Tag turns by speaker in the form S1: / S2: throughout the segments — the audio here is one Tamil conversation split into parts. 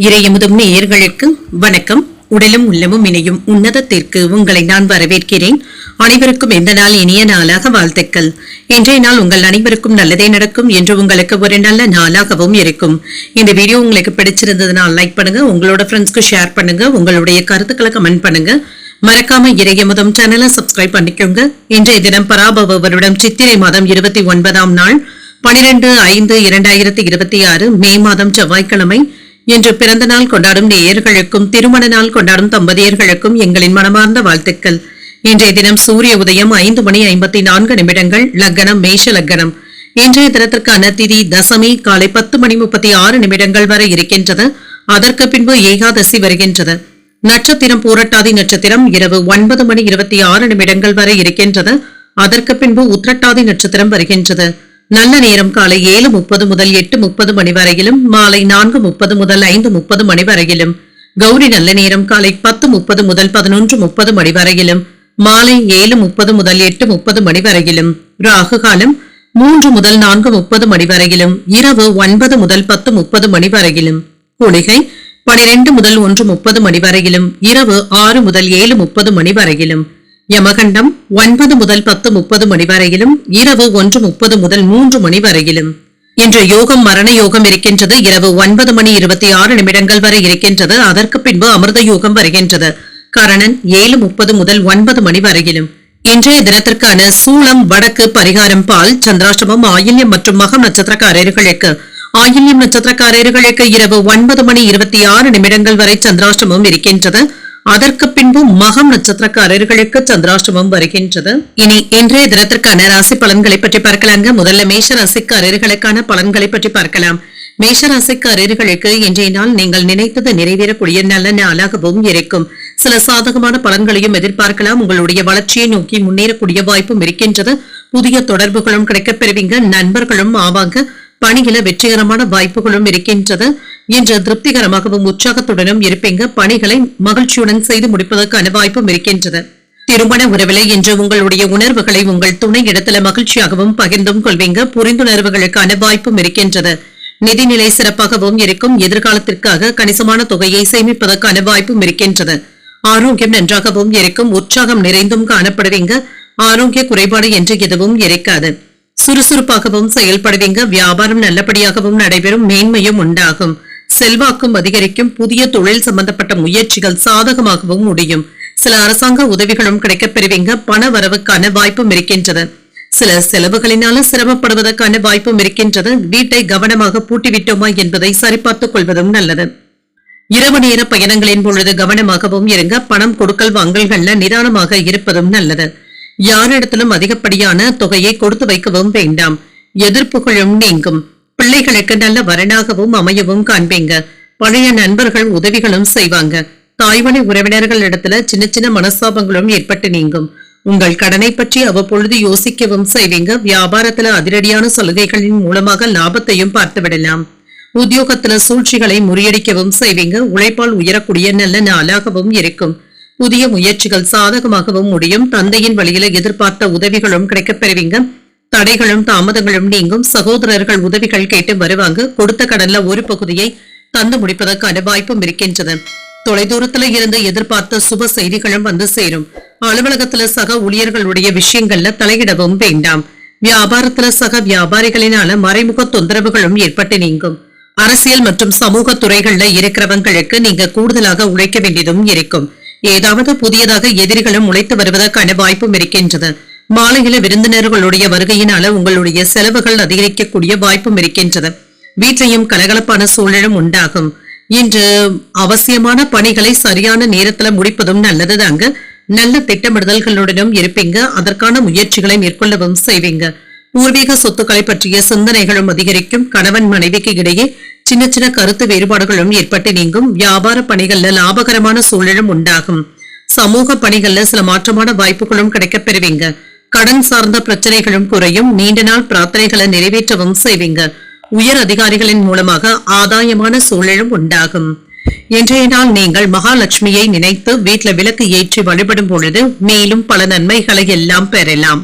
S1: இறையமுதும் நேயர்களுக்கு வணக்கம். உடலும் உள்ளமும் இணையும் உன்னதத்திற்கு உங்களை நான் வரவேற்கிறேன். அனைவருக்கும் எந்த நாள் இனிய நாளாக வாழ்த்துக்கள். இன்றைய நாள் உங்கள் அனைவருக்கும் நல்லதே நடக்கும் என்று உங்களுக்கு ஒரு நல்ல நாளாகவும் இருக்கும். இந்த வீடியோ உங்களுக்கு பிடிச்சிருந்ததுனால் லைக் பண்ணுங்க, உங்களோட ஃப்ரெண்ட்ஸ்க்கு ஷேர் பண்ணுங்க, உங்களுடைய கருத்துக்களை கமெண்ட் பண்ணுங்க. மறக்காம இறையமுதும் சேனலை சப்ஸ்கிரைப் பண்ணிக்கோங்க. இன்றைய தினம் பராபவ வருடம் சித்திரை மாதம் 29ஆம் நாள் 12/5/2026 மே மாதம் செவ்வாய்க்கிழமை. இன்று பிறந்த நாள் கொண்டாடும் நேயர்களுக்கும் திருமண நாள் கொண்டாடும் தம்பதியர்களுக்கும் எங்களின் மனமார்ந்த வாழ்த்துக்கள். இன்றைய தினம் சூரிய உதயம் 5:54 லக்னம் மேஷ லக்னம். இன்றைய தினத்திற்கான திதி தசமி காலை 10:36 வரை இருக்கின்றது. அதற்கு பின்பு ஏகாதசி வருகின்றது. நட்சத்திரம் பூரட்டாதி நட்சத்திரம் இரவு 9:26 வரை இருக்கின்றது. அதற்கு பின்பு உத்திரட்டாதி நட்சத்திரம் வருகின்றது. நல்ல நேரம் காலை 7:30 முதல் 8:30 மணி வரையிலும், மாலை 4:30 முதல் 5:30 மணி வரையிலும். கௌரி நல்ல நேரம் காலை 10:30 முதல் 11:30 மணி வரையிலும், மாலை 7:30 முதல் 8:30 மணி வரையிலும். ராகு காலம் 3 முதல் 4:30 மணி வரையிலும், இரவு 9 முதல் 10:30 மணி வரையிலும். குளிகை 12 முதல் 1:30 மணி வரையிலும், இரவு 6 முதல் 7:30 மணி வரையிலும். யமகண்டம் 9 முதல் 10:30 மணி வரையிலும், இரவு 1:30 முதல் 3 மணி வரையிலும். இன்று யோகம் மரண யோகம் இருக்கின்றது. இரவு 9:26 வரை இருக்கின்றது. அதற்கு பின்பு அமிர்த யோகம் வருகின்றது. கரணன் 7:30 முதல் 9 மணி வரையிலும். இன்றைய தினத்திற்கான சூளம் வடக்கு, பரிகாரம் பால். சந்திராஷ்டமம் ஆயில்யம் மற்றும் மகம் நட்சத்திரக்காரர்களுக்கு. ஆயில்யம் நட்சத்திரக்காரர்களுக்கு இரவு 9:26 வரை சந்திராஷ்டமம் இருக்கின்றது. அதற்கு பின்பு மகம் நட்சத்திரக்காரர்களுக்கு சந்திராஷ்டமம் வருகின்றது. இனி இன்றைய தினத்திற்கான ராசி பலன்களை பற்றி பார்க்கலாங்க. முதல்ல மேஷ ராசிக்காரர்களுக்கான பலன்களை பற்றி பார்க்கலாம். மேஷ ராசிக்காரர்களுக்கு இன்றைய நாள் நீங்கள் நினைத்தது நிறைவேறக்கூடிய நல்ல நாளாகவும் இருக்கும். சில சாதகமான பலன்களையும் எதிர்பார்க்கலாம். உங்களுடைய வளர்ச்சியை நோக்கி முன்னேறக்கூடிய வாய்ப்பும் இருக்கின்றது. புதிய தொடர்புகளும் கிடைக்கப் பெறுவீங்க. நண்பர்களும் ஆவாங்க. பணியில வெற்றிகரமான வாய்ப்புகளும் இருக்கின்றது. இன்று திருப்திகரமாகவும் உற்சாகத்துடனும் இருப்பீங்க. பணிகளை மகிழ்ச்சியுடன் செய்து முடிப்பதற்கான வாய்ப்பும் இருக்கின்றது. திருமண உறவிலை இன்று உங்களுடைய உணர்வுகளை உங்கள் துணை இடத்துல மகிழ்ச்சியாகவும் பகிர்ந்தும் கொள்வீங்க. புரிந்துணர்வுகளுக்கான வாய்ப்பும் இருக்கின்றது. நிதிநிலை சிறப்பாகவும் இருக்கும். எதிர்காலத்திற்காக கணிசமான தொகையை சேமிப்பதற்கான வாய்ப்பும் இருக்கின்றது. ஆரோக்கியம் நன்றாகவும் இருக்கும். உற்சாகம் நிறைந்தும் காணப்படுவீங்க. ஆரோக்கிய குறைபாடு என்று எதுவும் இருக்காது. சுறுசுறுப்பாகவும் செயல்படுவீங்க. வியாபாரம் நல்லபடியாகவும் நடைபெறும். மேன்மையும் உண்டாகும். செல்வாக்கும் அதிகரிக்கும். புதிய தொழில் சம்பந்தப்பட்ட முயற்சிகள் சாதகமாகவும் முடியும். சில அரசாங்க உதவிகளும் கிடைக்கப் பெறுவீங்க. பண வரவுக்கான வாய்ப்பும் இருக்கின்றது. சில செலவுகளினால சிரமப்படுவதற்கான வாய்ப்பும் இருக்கின்றது. வீட்டை கவனமாக பூட்டிவிட்டோமா என்பதை சரிபார்த்துக் கொள்வதும் நல்லது. இரவு நேர பயணங்களின் பொழுது கவனமாகவும் இருங்க. பணம் கொடுக்கல் வாங்கல்கள்ல நிதானமாக இருப்பதும் நல்லது. யாரிடத்திலும் அதிகப்படியான தொகையை கொடுத்து வைக்கவும் வேண்டாம். எதிர்ப்புகளும் நீங்கும். பிள்ளைகளுக்கு நல்ல வரனாகவும் அமையவும் காண்பீங்க. பழைய நண்பர்கள் உதவிகளும் செய்வாங்க. தாய்வழி உறவினர்கள் இடத்துல சின்ன சின்ன மனஸ்தாபங்களும் ஏற்பட்டு நீங்கும். உங்கள் கடனை பற்றி அவ்வப்பொழுது யோசிக்கவும் செய்வீங்க. வியாபாரத்துல அதிரடியான சலுகைகளின் மூலமாக லாபத்தையும் பார்த்து விடலாம். உத்தியோகத்துல சூழ்ச்சிகளை முறியடிக்கவும் செய்வீங்க. உழைப்பால் உயரக்கூடிய நல்ல நாளாகவும் இருக்கும். புதிய முயற்சிகள் சாதகமாகவும் முடியும். தந்தையின் வழியில எதிர்பார்த்த உதவிகளும் கிடைக்கப் பெறுவீங்க. தடைகளும் தாமதங்களும் நீங்கும். சகோதரர்கள் உதவிகள் கேட்டு வருவாங்க. கொடுத்த கடன்ல ஒரு பகுதியை தந்து முடிப்பதற்கான வாய்ப்பும் இருக்கின்றது. தொலைதூரத்துல இருந்து எதிர்பார்த்த சுப செய்திகளும் வந்து சேரும். அலுவலகத்துல சக ஊழியர்களுடைய விஷயங்கள்ல தலையிடவும் வேண்டாம். வியாபாரத்துல சக வியாபாரிகளினால மறைமுக தொந்தரவுகளும் ஏற்பட்டு நீங்கும். அரசியல் மற்றும் சமூக துறைகள்ல இருக்கிறவங்களுக்கு நீங்க கூடுதலாக உழைக்க வேண்டியதும் இருக்கும். ஏதாவது புதியதாக எதிரிகளும் உழைத்து வருவதற்கான வாய்ப்பும் இருக்கின்றது. மாலையில விருந்தினர்களுடைய வருகையினால உங்களுடைய செலவுகள் அதிகரிக்கக்கூடிய வாய்ப்பும் இருக்கின்றது. வீட்டையும் கலகலப்பான சூழலும் உண்டாகும். இன்று அவசியமான பணிகளை சரியான நேரத்துல முடிப்பதும் நல்லதுதாங்க. நல்ல திட்டமிடுதல்களுடனும் இருப்பீங்க. அதற்கான முயற்சிகளை மேற்கொள்ளவும் செய்வீங்க. பூர்வீக சொத்துக்களை பற்றிய சிந்தனைகளும் அதிகரிக்கும். கணவன் மனைவிக்கு இடையே சின்ன சின்ன கருத்து வேறுபாடுகளும் ஏற்பட்டு நீங்கும். வியாபார பணிகள்ல லாபகரமான சூழலும் உண்டாகும். சமூக பணிகள்ல சில மாற்றமான வாய்ப்புகளும் கிடைக்கப் பெறுவீங்க. கடன் சார்ந்த பிரச்சனைகளும் குறையும். நீண்ட நாள் பிரார்த்தனைகளை நிறைவேற்றவும் செய்வீங்க. உயர் அதிகாரிகளின் மூலமாக ஆதாயமான சூழலும் உண்டாகும். இன்றைய நாள் நீங்கள் மகாலட்சுமியை நினைத்து வீட்டுல விளக்கு ஏற்றி வழிபடும் பொழுது மேலும் பல நன்மைகளை எல்லாம் பெறலாம்.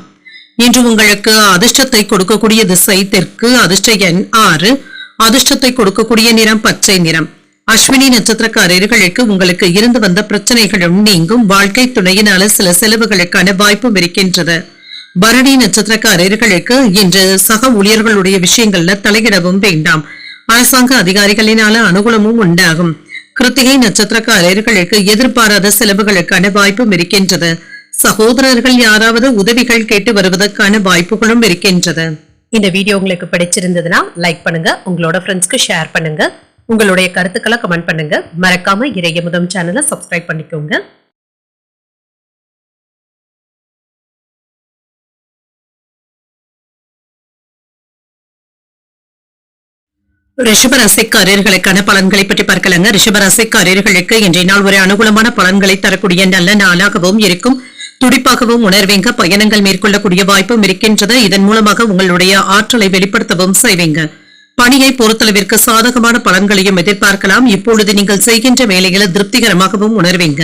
S1: இன்று உங்களுக்கு அதிர்ஷ்டத்தை கொடுக்கக்கூடிய திசை தெற்கு. அதிர்ஷ்ட எண் 6. அதிர்ஷ்டத்தை கொடுக்கக்கூடிய நிறம் பச்சை நிறம். அஸ்வினி நட்சத்திரக்காரர்களுக்கு உங்களுக்கு இருந்து வந்த பிரச்சனைகளும் நீங்கும். வாழ்க்கை துணையினால சில செலவுகளுக்கான வாய்ப்பும் இருக்கின்றது. பரணி நட்சத்திரக்காரர்களுக்கு இன்று சக ஊழியர்களுடைய விஷயங்கள்ல தலையிடவும் வேண்டாம். அரசாங்க அதிகாரிகளினால அனுகூலமும் உண்டாகும். கிருத்திகை நட்சத்திரக்காரர்களுக்கு எதிர்பாராத செலவுகளுக்கான வாய்ப்பும் இருக்கின்றது. சகோதரர்கள் யாராவது உதவிகள் கேட்டு வருவதற்கான வாய்ப்புகளும் இருக்கின்றது.
S2: இந்த வீடியோ உங்களுக்கு பிடிச்சிருந்ததுன்னா லைக் பண்ணுங்க, உங்களோட ஃப்ரெண்ட்ஸ்க்கு ஷேர் பண்ணுங்க, உங்களுடைய கருத்துக்களை கமெண்ட் பண்ணுங்க. மறக்காம இறையமுதம் சேனலை சப்ஸ்கிரைப் பண்ணிக்கோங்க.
S1: ரிஷபராசிக்காரர்களுக்கான பலன்களை பற்றி பார்க்கலாங்க. ரிஷபராசிக்காரர்களுக்கு இன்றைய நாள் ஒரு அனுகூலமான பலன்களை தரக்கூடிய நல்ல நாளாகவும் இருக்கும். துடிப்பாகவும் உணர்வீங்க. பயணங்கள் மேற்கொள்ளக்கூடிய வாய்ப்பும் இருக்கின்றது. இதன் மூலமாக உங்களுடைய ஆற்றலை வெளிப்படுத்தவும் செய்வீங்க. பணியை பொறுத்தளவிற்கு சாதகமான பலன்களையும் எதிர்பார்க்கலாம். இப்பொழுது நீங்கள் செய்கின்ற வேலைகளை திருப்திகரமாகவும் உணர்வீங்க.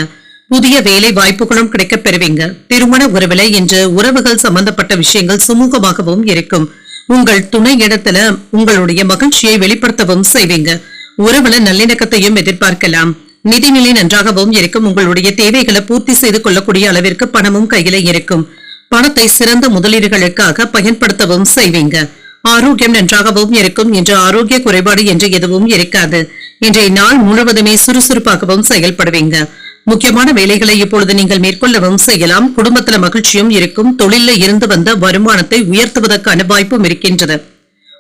S1: புதிய வேலை வாய்ப்புகளும் கிடைக்கப் பெறுவீங்க. திருமண உறவில இன்று உறவுகள் சம்பந்தப்பட்ட விஷயங்கள் சுமூகமாகவும் இருக்கும். உங்கள் துணை இடத்துல உங்களுடைய மகிழ்ச்சியை வெளிப்படுத்தவும் செய்வீங்க. உறவுல நல்லிணக்கத்தையும் எதிர்பார்க்கலாம். நிதிநிலை நன்றாகவும் இருக்கும். உங்களுடைய தேவைகளை பூர்த்தி செய்து கொள்ளக்கூடிய அளவிற்கு பணமும் கையில இருக்கும். பணத்தை சிறந்த முதலீடுகளுக்காக பயன்படுத்தவும் செய்வீங்க. ஆரோக்கியம் நன்றாகவும் இருக்கும். இன்று ஆரோக்கிய குறைபாடு என்று எதுவும் இருக்காது. இன்றைய நாள் முழுவதுமே சுறுசுறுப்பாகவும் செயல்படுவீங்க. முக்கியமான வேலைகளை இப்பொழுது நீங்கள் மேற்கொள்ளவும் செய்யலாம். குடும்பத்துல மகிழ்ச்சியும் இருக்கும். தொழில இருந்து வந்த வருமானத்தை உயர்த்துவதற்கான வாய்ப்பும் இருக்கின்றது.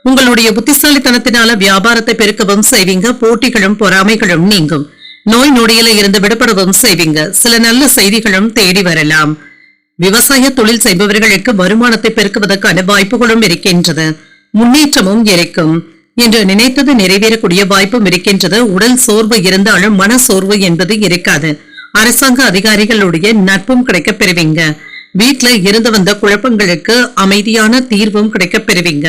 S1: உங்களுடைய புத்திசாலித்தனத்தினால வியாபாரத்தை பெருக்கவும் செய்வீங்க. போட்டிகளும் பொறாமைகளும் நீங்கும். நோய் நொடியில இருந்து விடுபடவும் செய்வீங்க. சில நல்ல செய்திகளும் தேடி வரலாம். விவசாய தொழில் செய்பவர்களுக்கு வருமானத்தை பெருக்குவதற்கான வாய்ப்புகளும் இருக்கின்றது. முன்னேற்றமும் இருக்கும். என்று நினைத்தது நிறைவேறக்கூடிய வாய்ப்பும் இருக்கின்றது. உடல் சோர்வு இருந்தாலும் மன சோர்வு என்பது இருக்காது. அரசாங்க அதிகாரிகளுடைய நட்பும் கிடைக்கப் பெறுவீங்க. வீட்டுல இருந்து வந்த குழப்பங்களுக்கு அமைதியான தீர்வும் கிடைக்கப் பெறுவீங்க.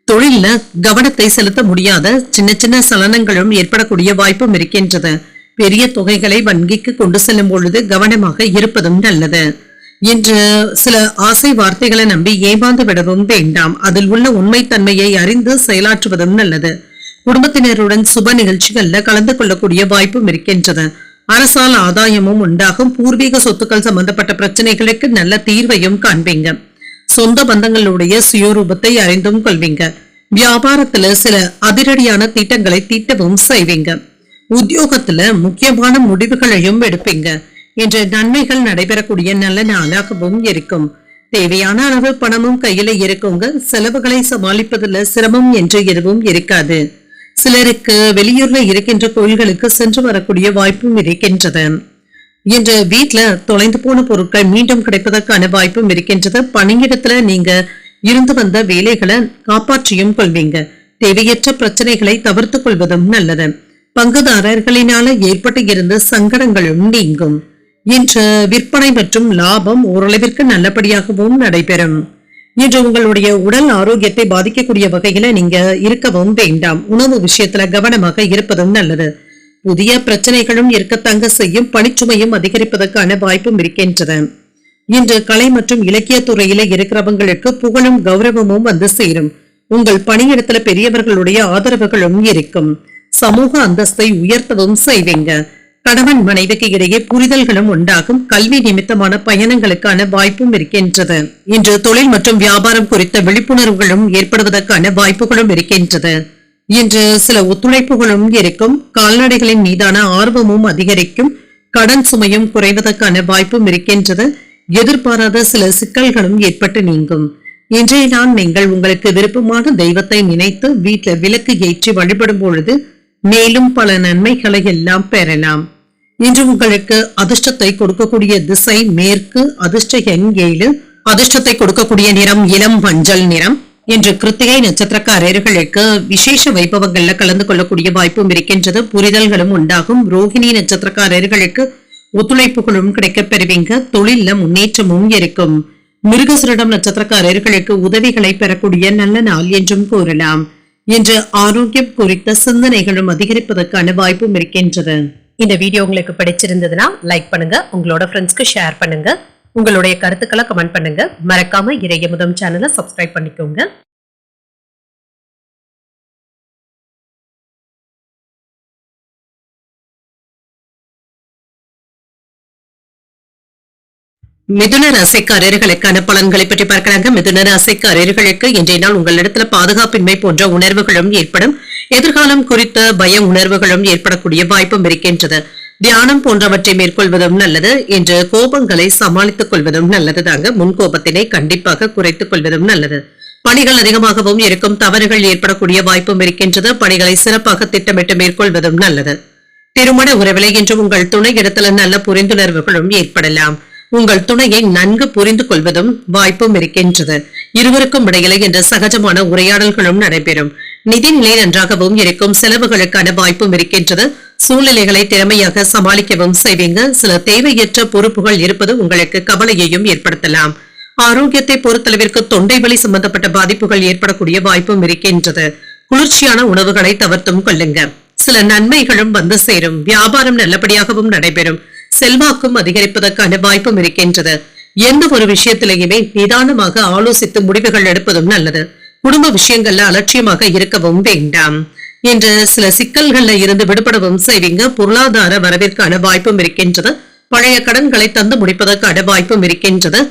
S1: தொழில கவனத்தை செலுத்த முடியாத சின்ன சின்ன சலனங்களும் ஏற்படக்கூடிய வாய்ப்பும் இருக்கின்றது. பெரிய தொகைகளை வங்கிக்கு கொண்டு செல்லும் பொழுது கவனமாக இருப்பதும் நல்லது. இன்று சில ஆசை வார்த்தைகளை நம்பி ஏமாந்து விடவும் வேண்டாம். அதில் உள்ள உண்மைத்தன்மையை அறிந்து செயலாற்றுவதும் நல்லது. குடும்பத்தினருடன் சுப நிகழ்ச்சிகள்ல கலந்து கொள்ளக்கூடிய வாய்ப்பும் இருக்கின்றது. அரசால் ஆதாயமும் உண்டாகும். பூர்வீக சொத்துக்கள் சம்பந்தப்பட்ட பிரச்சனைகளுக்கு நல்ல தீர்வையும் காண்பீங்க. சொந்த பந்தங்களுடைய சுயரூபத்தை அறிந்தும் கொள்வீங்க. வியாபாரத்துல சில அதிரடியான திட்டங்களை தீட்டவும் செய்வீங்க. உத்தியோகத்துல முக்கியமான முடிவுகளையும் எடுப்பீங்க. இன்று நன்மைகள் நடைபெறக்கூடிய நல்ல நாளாகவும் இருக்கும். தேவையான அளவு பணமும் கையில இருக்குங்க. செலவுகளை சமாளிப்பதில் சிரமம் என்று எதுவும் இருக்காது. சிலருக்கு வெளியூர்ல இருக்கின்ற கோயில்களுக்கு சென்று வரக்கூடிய வாய்ப்பும் இருக்கின்றது. இன்று வீட்டுல தொலைந்து போன பொருட்கள் மீண்டும் கிடைப்பதற்கான வாய்ப்பும் இருக்கின்றது. பணியிடத்துல நீங்க இருந்து வந்த வேலைகளை காப்பாற்றியும் கொள்வீங்க. தேவையற்ற பிரச்சனைகளை தவிர்த்து கொள்வதும் நல்லது. பங்குதாரர்களினால ஏற்பட்டு இருந்த சங்கடங்களும் நீங்கும். இன்று விற்பனை மற்றும் லாபம் ஓரளவிற்கு நல்லபடியாகவும் நடைபெறும். இன்று உங்களுடைய உடல் ஆரோக்கியத்தை பாதிக்கக்கூடிய வகையில நீங்க இருக்கவும் வேண்டாம். உணவு விஷயத்துல கவனமாக இருப்பதும் நல்லது. புதிய பிரச்சனைகளும் இருக்கத்தங்க செய்யும். பணிச்சுமையும் அதிகரிப்பதற்கான வாய்ப்பும் இருக்கின்றது. இன்று கலை மற்றும் இலக்கிய துறையில இருக்கிறவங்களுக்கு புகழும் கௌரவமும் வந்து சேரும். உங்கள் பணியிடத்துல பெரியவர்களுடைய ஆதரவுகளும் இருக்கும். சமூக அந்தஸ்தை உயர்த்தவும் செய்வீங்க. கணவன் மனைவிக்கு இடையே புரிதல்களும் உண்டாகும். கல்வி நிமித்தமான பயணங்களுக்கான வாய்ப்பும் இருக்கின்றது. இன்று தொழில் மற்றும் வியாபாரம் குறித்த விழிப்புணர்வுகளும் ஏற்படுவதற்கான வாய்ப்புகளும் இருக்கின்றது. இன்று சில ஒத்துழைப்புகளும் இருக்கும். கால்நடைகளின் மீதான ஆர்வமும் அதிகரிக்கும். கடன் சுமையும் குறைவதற்கான வாய்ப்பும் இருக்கின்றது. எதிர்பாராத சில சிக்கல்களும் ஏற்பட்டு நீங்கும். இன்றைய நாள் நீங்கள் உங்களுக்கு விருப்பமான தெய்வத்தை நினைத்து வீட்டில் விளக்கு ஏற்றி வழிபடும் பொழுது மேலும் பல நன்மைகளை எல்லாம் பெறலாம். இன்று உங்களுக்கு அதிர்ஷ்டத்தை கொடுக்கக்கூடிய திசை மேற்கு. அதிர்ஷ்ட எண் 7. அதிர்ஷ்டத்தை கொடுக்கக்கூடிய நிறம் இளம் மஞ்சள் நிறம். இன்று கிருத்திகை நட்சத்திரக்காரர்களுக்கு விசேஷ வைபவங்கள்ல கலந்து கொள்ளக்கூடிய வாய்ப்பும் இருக்கின்றது. புரிதல்களும் உண்டாகும். ரோகிணி நட்சத்திரக்காரர்களுக்கு ஒத்துழைப்புகளும் கிடைக்கப் பெறுவீங்க. தொழில முன்னேற்றமும் இருக்கும். மிருகசுரிடம் நட்சத்திரக்காரர்களுக்கு உதவிகளை பெறக்கூடிய நல்ல நாள் என்றும் கூறலாம். இன்று ஆரோக்கியம் குறித்த சிந்தனைகளும் அதிகரிப்பதற்கான வாய்ப்பும் இருக்கின்றது.
S2: இந்த வீடியோ உங்களுக்கு பிடிச்சிருந்ததுன்னா லைக் பண்ணுங்க, உங்களோட ஃப்ரெண்ட்ஸ்க்கு ஷேர் பண்ணுங்க, உங்களுடைய கருத்துக்களை கமெண்ட் பண்ணுங்க. மறக்காம இறையமுதம் சேனலை சப்ஸ்கிரைப் பண்ணிக்கோங்க.
S1: மிதுன ராசிக்காரர்களுக்கான பலன்களை பற்றி பார்க்கலாங்க. மிதுன ராசிக்காரர்களுக்கு இன்றைய நாள் உங்களிடத்துல பாதுகாப்பின்மை போன்ற உணர்வுகளும் ஏற்படும். எதிர்காலம் குறித்த பய உணர்வுகளும் ஏற்படக்கூடிய வாய்ப்பும் இருக்கின்றது. தியானம் போன்றவற்றை மேற்கொள்வதும் நல்லது. இன்று கோபங்களை சமாளித்துக் கொள்வதும் நல்லது தாங்க. முன்கோபத்தினை கண்டிப்பாக குறைத்துக் கொள்வதும் நல்லது. பணிகள் அதிகமாகவும் இருக்கும். தவறுகள் ஏற்படக்கூடிய வாய்ப்பும் இருக்கின்றது. பணிகளை சிறப்பாக திட்டமிட்டு மேற்கொள்வதும் நல்லது. திருமண உறவிலே இன்று உங்கள் துணை இடத்துல நல்ல புரிந்துணர்வுகளும் ஏற்படலாம். உங்கள் துணையை நன்கு புரிந்து கொள்வதும் வாய்ப்பும் இருக்கின்றது. இருவருக்கும் இடையிலே என்ற சகஜமான உரையாடல்களும் நடைபெறும். நிதிநிலை நன்றாகவும் இருக்கும். செலவுகளுக்கான வாய்ப்பும் இருக்கின்றது. சூழ்நிலைகளை திறமையாக சமாளிக்கவும் செய்வீங்க. சில தேவையற்ற பொறுப்புகள் இருப்பது உங்களுக்கு கவலையையும் ஏற்படுத்தலாம். ஆரோக்கியத்தை பொறுத்தளவிற்கு தொண்டை வலி சம்பந்தப்பட்ட பாதிப்புகள் ஏற்படக்கூடிய வாய்ப்பும் இருக்கின்றது. குளிர்ச்சியான உணவுகளை தவிர்த்தும் கொள்ளுங்க. சில நன்மைகளும் வந்து சேரும். வியாபாரம் நல்லபடியாகவும் நடைபெறும். செல்வாக்கும் அதிகரிப்பதற்கான வாய்ப்பும் இருக்கின்றது. எந்த ஒரு விஷயத்திலேயுமே நிதானமாக ஆலோசித்து முடிவுகள் எடுப்பதும் நல்லது. குடும்ப விஷயங்கள்ல அலட்சியமாக இருக்கவும் வேண்டாம். என்று சில சிக்கல்கள்ல இருந்து விடுபடவும் செய்வீங்க. பொருளாதார வரவிற்கான வாய்ப்பும் இருக்கின்றது. பழைய கடன்களை தந்து முடிப்பதற்கான வாய்ப்பும் இருக்கின்றது.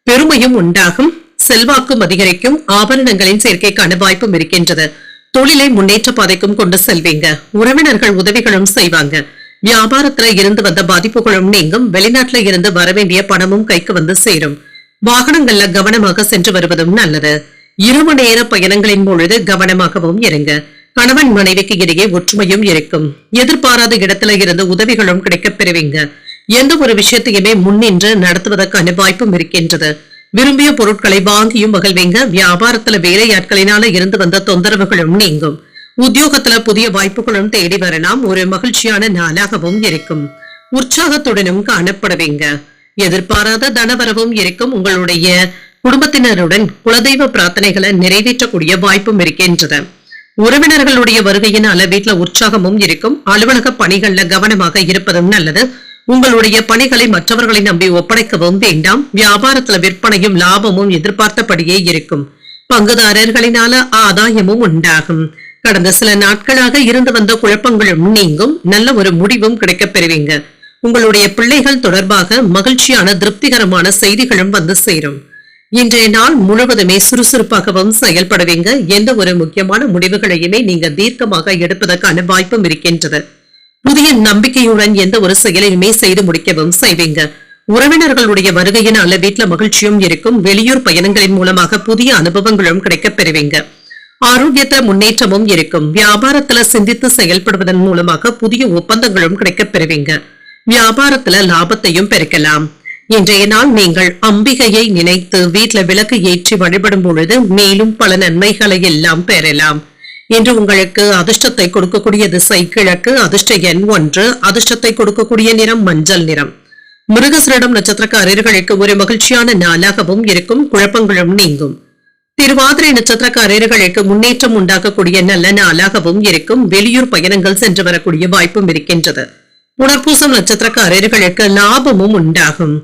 S1: பெருமையும் உண்டாகும். செல்வாக்கும் அதிகரிக்கும். ஆபரணங்களின் சேர்க்கைக்கான வாய்ப்பும் இருக்கின்றது. தொழிலை முன்னேற்ற பாதைக்கும் கொண்டு செல்வீங்க. உறவினர்கள் உதவிகளும் செய்வாங்க. வியாபாரத்துல இருந்து வந்த பாதிப்புகளும் நீங்கும். வெளிநாட்டுல இருந்து வரவேண்டிய பணமும் கைக்கு வந்து சேரும். வாகனங்கள்ல கவனமாக சென்று வருவதும் நல்லது. இரவு நேர பயணங்களின் பொழுது கவனமாகவும் இருங்க. கணவன் மனைவிக்கு இடையே ஒற்றுமையும் இருக்கும். எதிர்பாராத இடத்துல இருந்து உதவிகளும் கிடைக்கப் பெறுவீங்க. எந்த ஒரு விஷயத்தையுமே முன்னின்று நடத்துவதற்கான வாய்ப்பும் இருக்கின்றது. விரும்பிய பொருட்களை வாங்கியும் மகிழ்வீங்க. வியாபாரத்துல வேலையாட்களினால இருந்து வந்த தொந்தரவுகளும் நீங்கும். உத்தியோகத்துல புதிய வாய்ப்புகளும் தேடி வரலாம். ஒரு மகிழ்ச்சியான நாளாகவும் இருக்கும். உற்சாகத்துடனும் காணப்படுவீங்க. எதிர்பாராத தனவரவும் இருக்கும். உங்களுடைய குடும்பத்தினருடன் குலதெய்வ பிரார்த்தனைகளை நிறைவேற்றக்கூடிய வாய்ப்பும் இருக்கின்றது. உறவினர்களுடைய வருகையினால வீட்டுல உற்சாகமும் இருக்கும். அலுவலக பணிகள்ல கவனமாக இருப்பதும் நல்லது. உங்களுடைய பணிகளை மற்றவர்களை நம்பி ஒப்படைக்கவும் வேண்டாம். வியாபாரத்துல விற்பனையும் லாபமும் எதிர்பார்த்தபடியே இருக்கும். பங்குதாரர்களினால ஆதாயமும் உண்டாகும். கடந்த சில நாட்களாக இருந்து வந்த குழப்பங்களும் நீங்கும். நல்ல ஒரு முடிவும் கிடைக்கப் பெறுவீங்க. உங்களுடைய பிள்ளைகள் தொடர்பாக மகிழ்ச்சியான திருப்திகரமான செய்திகளும் வந்து சேரும். இன்றைய நாள் முழுவதுமே சுறுசுறுப்பாகவும் செயல்படுவீங்க. எந்த ஒரு முக்கியமான முடிவுகளையுமே நீங்க தீர்க்கமாக எடுப்பதற்கான வாய்ப்பும் இருக்கின்றது. புதிய நம்பிக்கையுடன் எந்த ஒரு செயலையுமே செய்து முடிக்கவும் செய்வீங்க. உறவினர்களுடைய வருகையினால வீட்டுல மகிழ்ச்சியும் இருக்கும். வெளியூர் பயணங்களின் மூலமாக புதிய அனுபவங்களும் கிடைக்கப் பெறுவீங்க. ஆரோக்கியத்துல முன்னேற்றமும் இருக்கும். வியாபாரத்துல சிந்தித்து செயல்படுவதன் மூலமாக புதிய ஒப்பந்தங்களும் கிடைக்கப் பெறுவீங்க. வியாபாரத்துல லாபத்தையும் பெருக்கலாம். இன்றைய நாள் நீங்கள் அம்பிகையை நினைத்து வீட்டுல விளக்கு ஏற்றி வழிபடும் பொழுது மேலும் பல நன்மைகளை எல்லாம் பெறலாம். இன்று உங்களுக்கு அதிர்ஷ்டத்தை கொடுக்கக்கூடிய திசை கிழக்கு. அதிர்ஷ்ட எண் 1. அதிர்ஷ்டத்தை கொடுக்கக்கூடிய நிறம் மஞ்சள் நிறம். மிருகசீரிடம் நட்சத்திரக்காரர்களுக்கு ஒரு மகிழ்ச்சியான நாளாகவும் இருக்கும். குழப்பங்களும் நீங்கும். திருவாதிரை நட்சத்திரக்காரர்களுக்கு முன்னேற்றம் உண்டாக்கக்கூடிய நல்ல நாளாகவும் இருக்கும். வெளியூர் பயணங்கள் சென்று வரக்கூடிய வாய்ப்பும் இருக்கின்றது. புனர்பூசம் நட்சத்திரக்காரர்களுக்கு லாபமும் உண்டாகும்.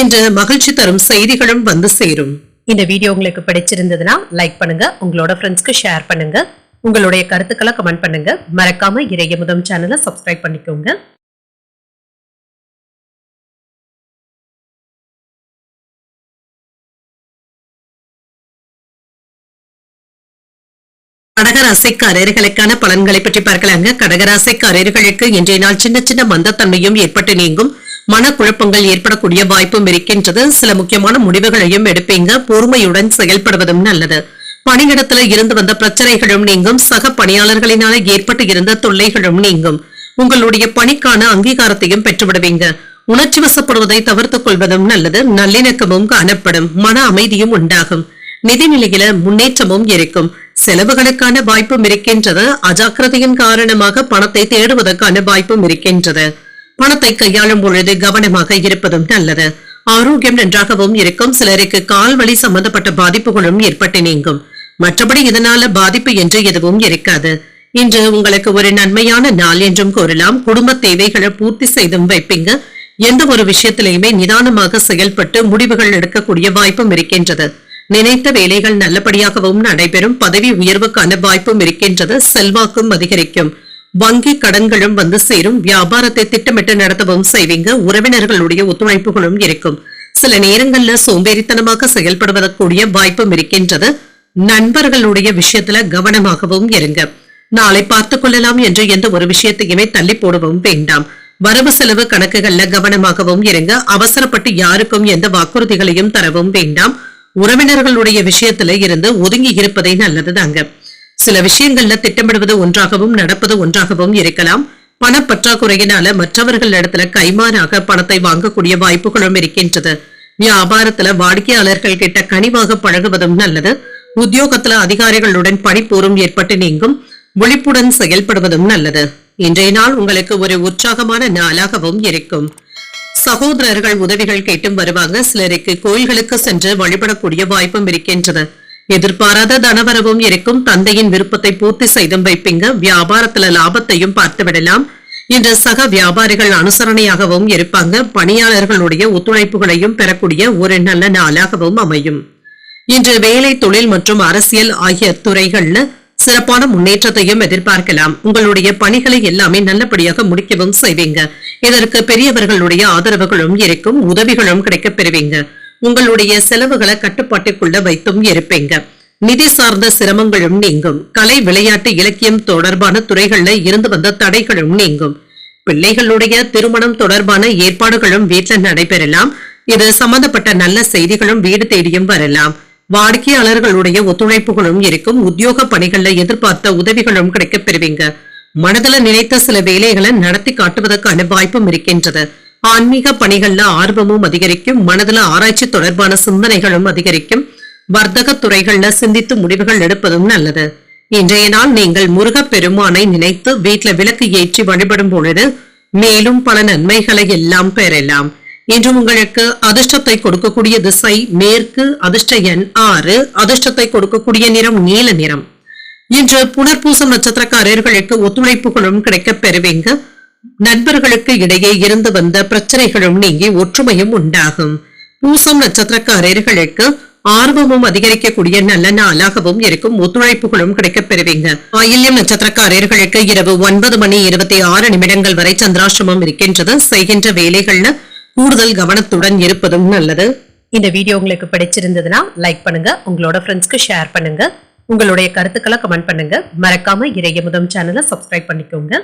S1: இன்று மகிழ்ச்சி தரும் செய்திகளும் வந்து சேரும்.
S2: இந்த வீடியோ உங்களுக்கு பிடிச்சிருந்ததுன்னா லைக் பண்ணுங்க. உங்களோட ஃப்ரெண்ட்ஸ்க்கு ஷேர் பண்ணுங்க. உங்களுடைய கருத்துக்களை கமெண்ட் பண்ணுங்க. மறக்காம இறையமுதம் சேனலை சப்ஸ்கிரைப் பண்ணிக்கோங்க.
S1: கடகராசிக்காரர்களுக்கான பலன்களை பற்றி பார்க்கலாங்க. கடகராசிக்காரர்களுக்கு இன்றைய நாள் சின்ன சின்ன மந்தத்தன்மையும் ஏற்பட்டு நீங்கும். மனக்குழப்பங்கள் ஏற்படக்கூடிய வாய்ப்பும் இருக்கின்றது. சில முக்கியமான முடிவுகளையும் எடுப்பீங்க. பொறுமையுடன் செயல்படுவதும் நல்லது. பணியிடத்துல இருந்து வந்த பிரச்சனைகளும் நீங்கும். சக பணியாளர்களினால ஏற்பட்டு இருந்த தொல்லைகளும் நீங்கும். உங்களுடைய பணிக்கான அங்கீகாரத்தையும் பெற்றுவிடுவீங்க. உணர்ச்சி வசப்படுவதை தவிர்த்துக் கொள்வதும் நல்லது. நல்லிணக்கமும் காணப்படும். மன அமைதியும் உண்டாகும். நிதிநிலையில முன்னேற்றமும் இருக்கும். செலவுகளுக்கான வாய்ப்பும் இருக்கின்றது. அஜாக்கிரதையின் காரணமாக பணத்தை தேடுவதற்கான வாய்ப்பும் இருக்கின்றது. பணத்தை கையாளும் பொழுது கவனமாக இருப்பதும் நல்லது. ஆரோக்கியம் நன்றாகவும் இருக்கும். சிலருக்கு கால் வலி சம்பந்தப்பட்ட பாதிப்புகளும் ஏற்பட்டு நீங்கும். மற்றபடி இதனால பாதிப்பு என்று எதுவும் இருக்காது. இன்று உங்களுக்கு ஒரு நன்மையான நாள் என்றும் கூறலாம். குடும்ப தேவைகளை பூர்த்தி செய்தும் வைப்பீங்க. எந்த ஒரு விஷயத்திலையுமே நிதானமாக செயல்பட்டு முடிவுகள் எடுக்கக்கூடிய வாய்ப்பும் இருக்கின்றது. நினைத்த வேலைகள் நல்லபடியாகவும் நடைபெறும். பதவி உயர்வுக்கான வாய்ப்பும் இருக்கின்றது. செல்வாக்கும் அதிகரிக்கும். வங்கி கடன்களும் வந்து சேரும். வியாபாரத்தை திட்டமிட்டு நடத்தவும் செய்வீங்க. உறவினர்களுடைய ஒத்துழைப்புகளும் இருக்கும். சில நேரங்கள்ல சோம்பேறித்தனமாக செயல்படுவதற்குரிய வாய்ப்பும் இருக்கின்றது. நண்பர்களுடைய விஷயத்துல கவனமாகவும் இருங்க. நாளை பார்த்துக் கொள்ளலாம் என்று எந்த ஒரு விஷயத்தையுமே தள்ளி போடவும் வேண்டாம். வரவு செலவு கணக்குகள்ல கவனமாகவும் இருங்க. அவசரப்பட்டு யாருக்கும் எந்த வாக்குறுதிகளையும் தரவும் வேண்டாம். உறவினர்களுடைய விஷயத்துல இருந்து ஒதுங்கி இருப்பதே நல்லதுதாங்க. சில விஷயங்கள்ல திட்டமிடுவது ஒன்றாகவும் நடப்பது ஒன்றாகவும் இருக்கலாம். பணப்பற்றாக்குறையினால மற்றவர்கள் இடத்துல கைமாறாக பணத்தை வாங்கக்கூடிய வாய்ப்புகளும் இருக்கின்றது. வியாபாரத்துல வாடிக்கையாளர்கள் கிட்ட கனிவாக பழகுவதும் நல்லது. உத்தியோகத்துல அதிகாரிகளுடன் பணிப்போரும் ஏற்பட்டு நீங்கும். விழிப்புடன் செயல்படுவதும் நல்லது. இன்றைய நாள் உங்களுக்கு ஒரு உற்சாகமான நாளாகவும் இருக்கும். சகோதரர்கள் உதவிகள் கேட்டும் வருவாங்க. சிலருக்கு கோயில்களுக்கு சென்று வழிபடக்கூடிய வாய்ப்பும் இருக்கின்றது. எதிர்பாராத தனவரவும் இருக்கும். தந்தையின் விருப்பத்தை பூர்த்தி செய்தும் வைப்பீங்க. வியாபாரத்துல லாபத்தையும் பார்த்து விடலாம். இன்று சக வியாபாரிகள் அனுசரணையாகவும் இருப்பாங்க. பணியாளர்களுடைய ஒத்துழைப்புகளையும் பெறக்கூடிய ஒரு நல்ல நாளாகவும் அமையும். இன்று வேலை, தொழில் மற்றும் அரசியல் ஆகிய துறைகள்ல சிறப்பான முன்னேற்றத்தையும் எதிர்பார்க்கலாம். உங்களுடைய பணிகளை எல்லாமே நல்லபடியாக முடிக்கவும் செய்வீங்க. இதற்கு பெரியவர்களுடைய ஆதரவுகளும் இருக்கும். உதவிகளும் கிடைக்கப் பெறுவீங்க. உங்களுடைய செலவுகளை கட்டுப்பாட்டுக்குள்ள வைத்தும் இருப்பீங்க. நிதி சார்ந்த சிரமங்களும் நீங்கும். கலை, விளையாட்டு, இலக்கியம் தொடர்பான துறைகள்ல இருந்து வந்த தடைகளும் நீங்கும். பிள்ளைகளுடைய திருமணம் தொடர்பான ஏற்பாடுகளும் வீட்டில் நடைபெறலாம். இது சம்பந்தப்பட்ட நல்ல செய்திகளும் வீடு தேடியும் வரலாம். வாடிக்கையாளர்களுடைய ஒத்துழைப்புகளும் இருக்கும். உத்தியோக பணிகள்ல எதிர்பார்த்த உதவிகளும் கிடைக்கப் பெறுவீங்க. மனதில் நினைத்த சில வேலைகளை நடத்தி காட்டுவதற்கான வாய்ப்பும் இருக்கின்றது. ஆன்மீக பணிகள்ல ஆர்வமும் அதிகரிக்கும். மனதில் ஆராய்ச்சி தொடர்பான சிந்தனைகளும் அதிகரிக்கும். வர்த்தக துறைகள்ல சிந்தித்து முடிவுகள் எடுப்பதும் நல்லது. இன்றைய நாள் நீங்கள் முருகப் பெருமானை நினைத்து வீட்டுல விளக்கு ஏற்றி வழிபடும் பொழுது மேலும் பல நன்மைகளை எல்லாம் பெறலாம். இன்று உங்களுக்கு அதிர்ஷ்டத்தை கொடுக்கக்கூடிய திசை மேற்கு. அதிர்ஷ்ட எண் 6. அதிர்ஷ்டத்தை கொடுக்கக்கூடிய நிறம் நீல நிறம். இன்று புனர்பூசம் நட்சத்திரக்காரர்களுக்கு ஒத்துழைப்புகளும் கிடைக்கப் பெறுவீங்க. நண்பர்களுக்கு இடையே இருந்து வந்த பிரச்சனைகளும் நீங்கி ஒற்றுமையும் உண்டாகும். பூசம் நட்சத்திரக்காரர்களுக்கு ஆர்வமும் அதிகரிக்கக்கூடிய நல்ல நாளாகவும் இருக்கும். ஒத்துழைப்புகளும் கிடைக்கப் பெறுவீங்க. ஆயில்யம் நட்சத்திரக்காரர்களுக்கு இரவு 9:26 வரை சந்திராஷ்டமம் இருக்கின்றது. செய்கின்ற வேலைகள்ல கூடுதல் கவனத்துடன் இருப்பதும் நல்லது.
S2: இந்த வீடியோ உங்களுக்கு பிடிச்சிருந்ததுன்னா லைக் பண்ணுங்க. உங்களோட ஃப்ரெண்ட்ஸ்க்கு ஷேர் பண்ணுங்க. உங்களுடைய கருத்துக்களை கமெண்ட் பண்ணுங்க. மறக்காம இறையமுதம் சேனலை சப்ஸ்கிரைப் பண்ணிக்கோங்க.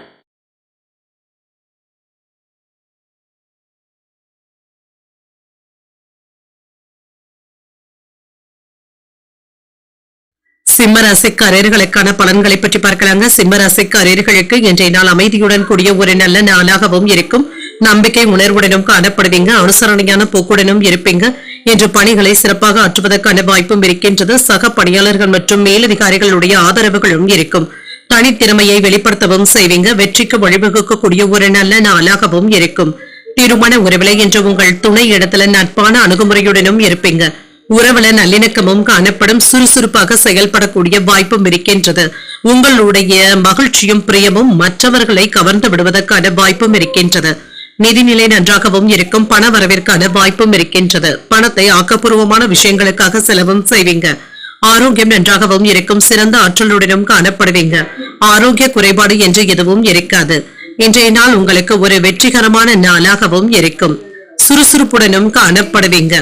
S1: சிம்ம ராசிக்காரர்களுக்கான பலன்களை பற்றி பார்க்கலாங்க. சிம்ம ராசிக்காரர்களுக்கு இன்றைய நாள் அமைதியுடன் கூடிய ஒரு நல்ல நாளாகவும் இருக்கும். நம்பிக்கை உணர்வுடனும் காணப்படுவீங்க. அனுசரணையான போக்குடனும் இருப்பீங்க. இன்று பணிகளை சிறப்பாக ஆற்றுவதற்கான வாய்ப்பும் இருக்கின்றது. சக பணியாளர்கள் மற்றும் மேலதிகாரிகளுடைய ஆதரவுகளும் இருக்கும். தனித்திறமையை வெளிப்படுத்தவும் செய்வீங்க. வெற்றிக்கு வழிவகுக்கக்கூடிய ஒரு நல்ல நாளாகவும் இருக்கும். திருமண உறவில இன்று உங்கள் துணை இடத்துல நட்பான அணுகுமுறையுடனும் இருப்பீங்க. உறவுல நல்லிணக்கமும் காணப்படும். சுறுசுறுப்பாக செயல்படக்கூடிய வாய்ப்பும் இருக்கின்றது. உங்களுடைய மகிழ்ச்சியும் பிரியமும் மற்றவர்களை கவர்ந்து விடுவதற்கான வாய்ப்பும் இருக்கின்றது. நிதிநிலை நன்றாகவும் இருக்கும். பண வரவிற்கான வாய்ப்பும் இருக்கின்றது. பணத்தை ஆக்கப்பூர்வமான விஷயங்களுக்காக செலவும் செய்வீங்க. ஆரோக்கியம் நன்றாகவும் இருக்கும். சிறந்த ஆற்றலுடனும் காணப்படுவீங்க. ஆரோக்கிய குறைபாடு என்று எதுவும் இருக்காது. இன்றைய நாள் உங்களுக்கு ஒரு வெற்றிகரமான நாளாகவும் இருக்கும். சுறுசுறுப்புடனும் காணப்படுவீங்க.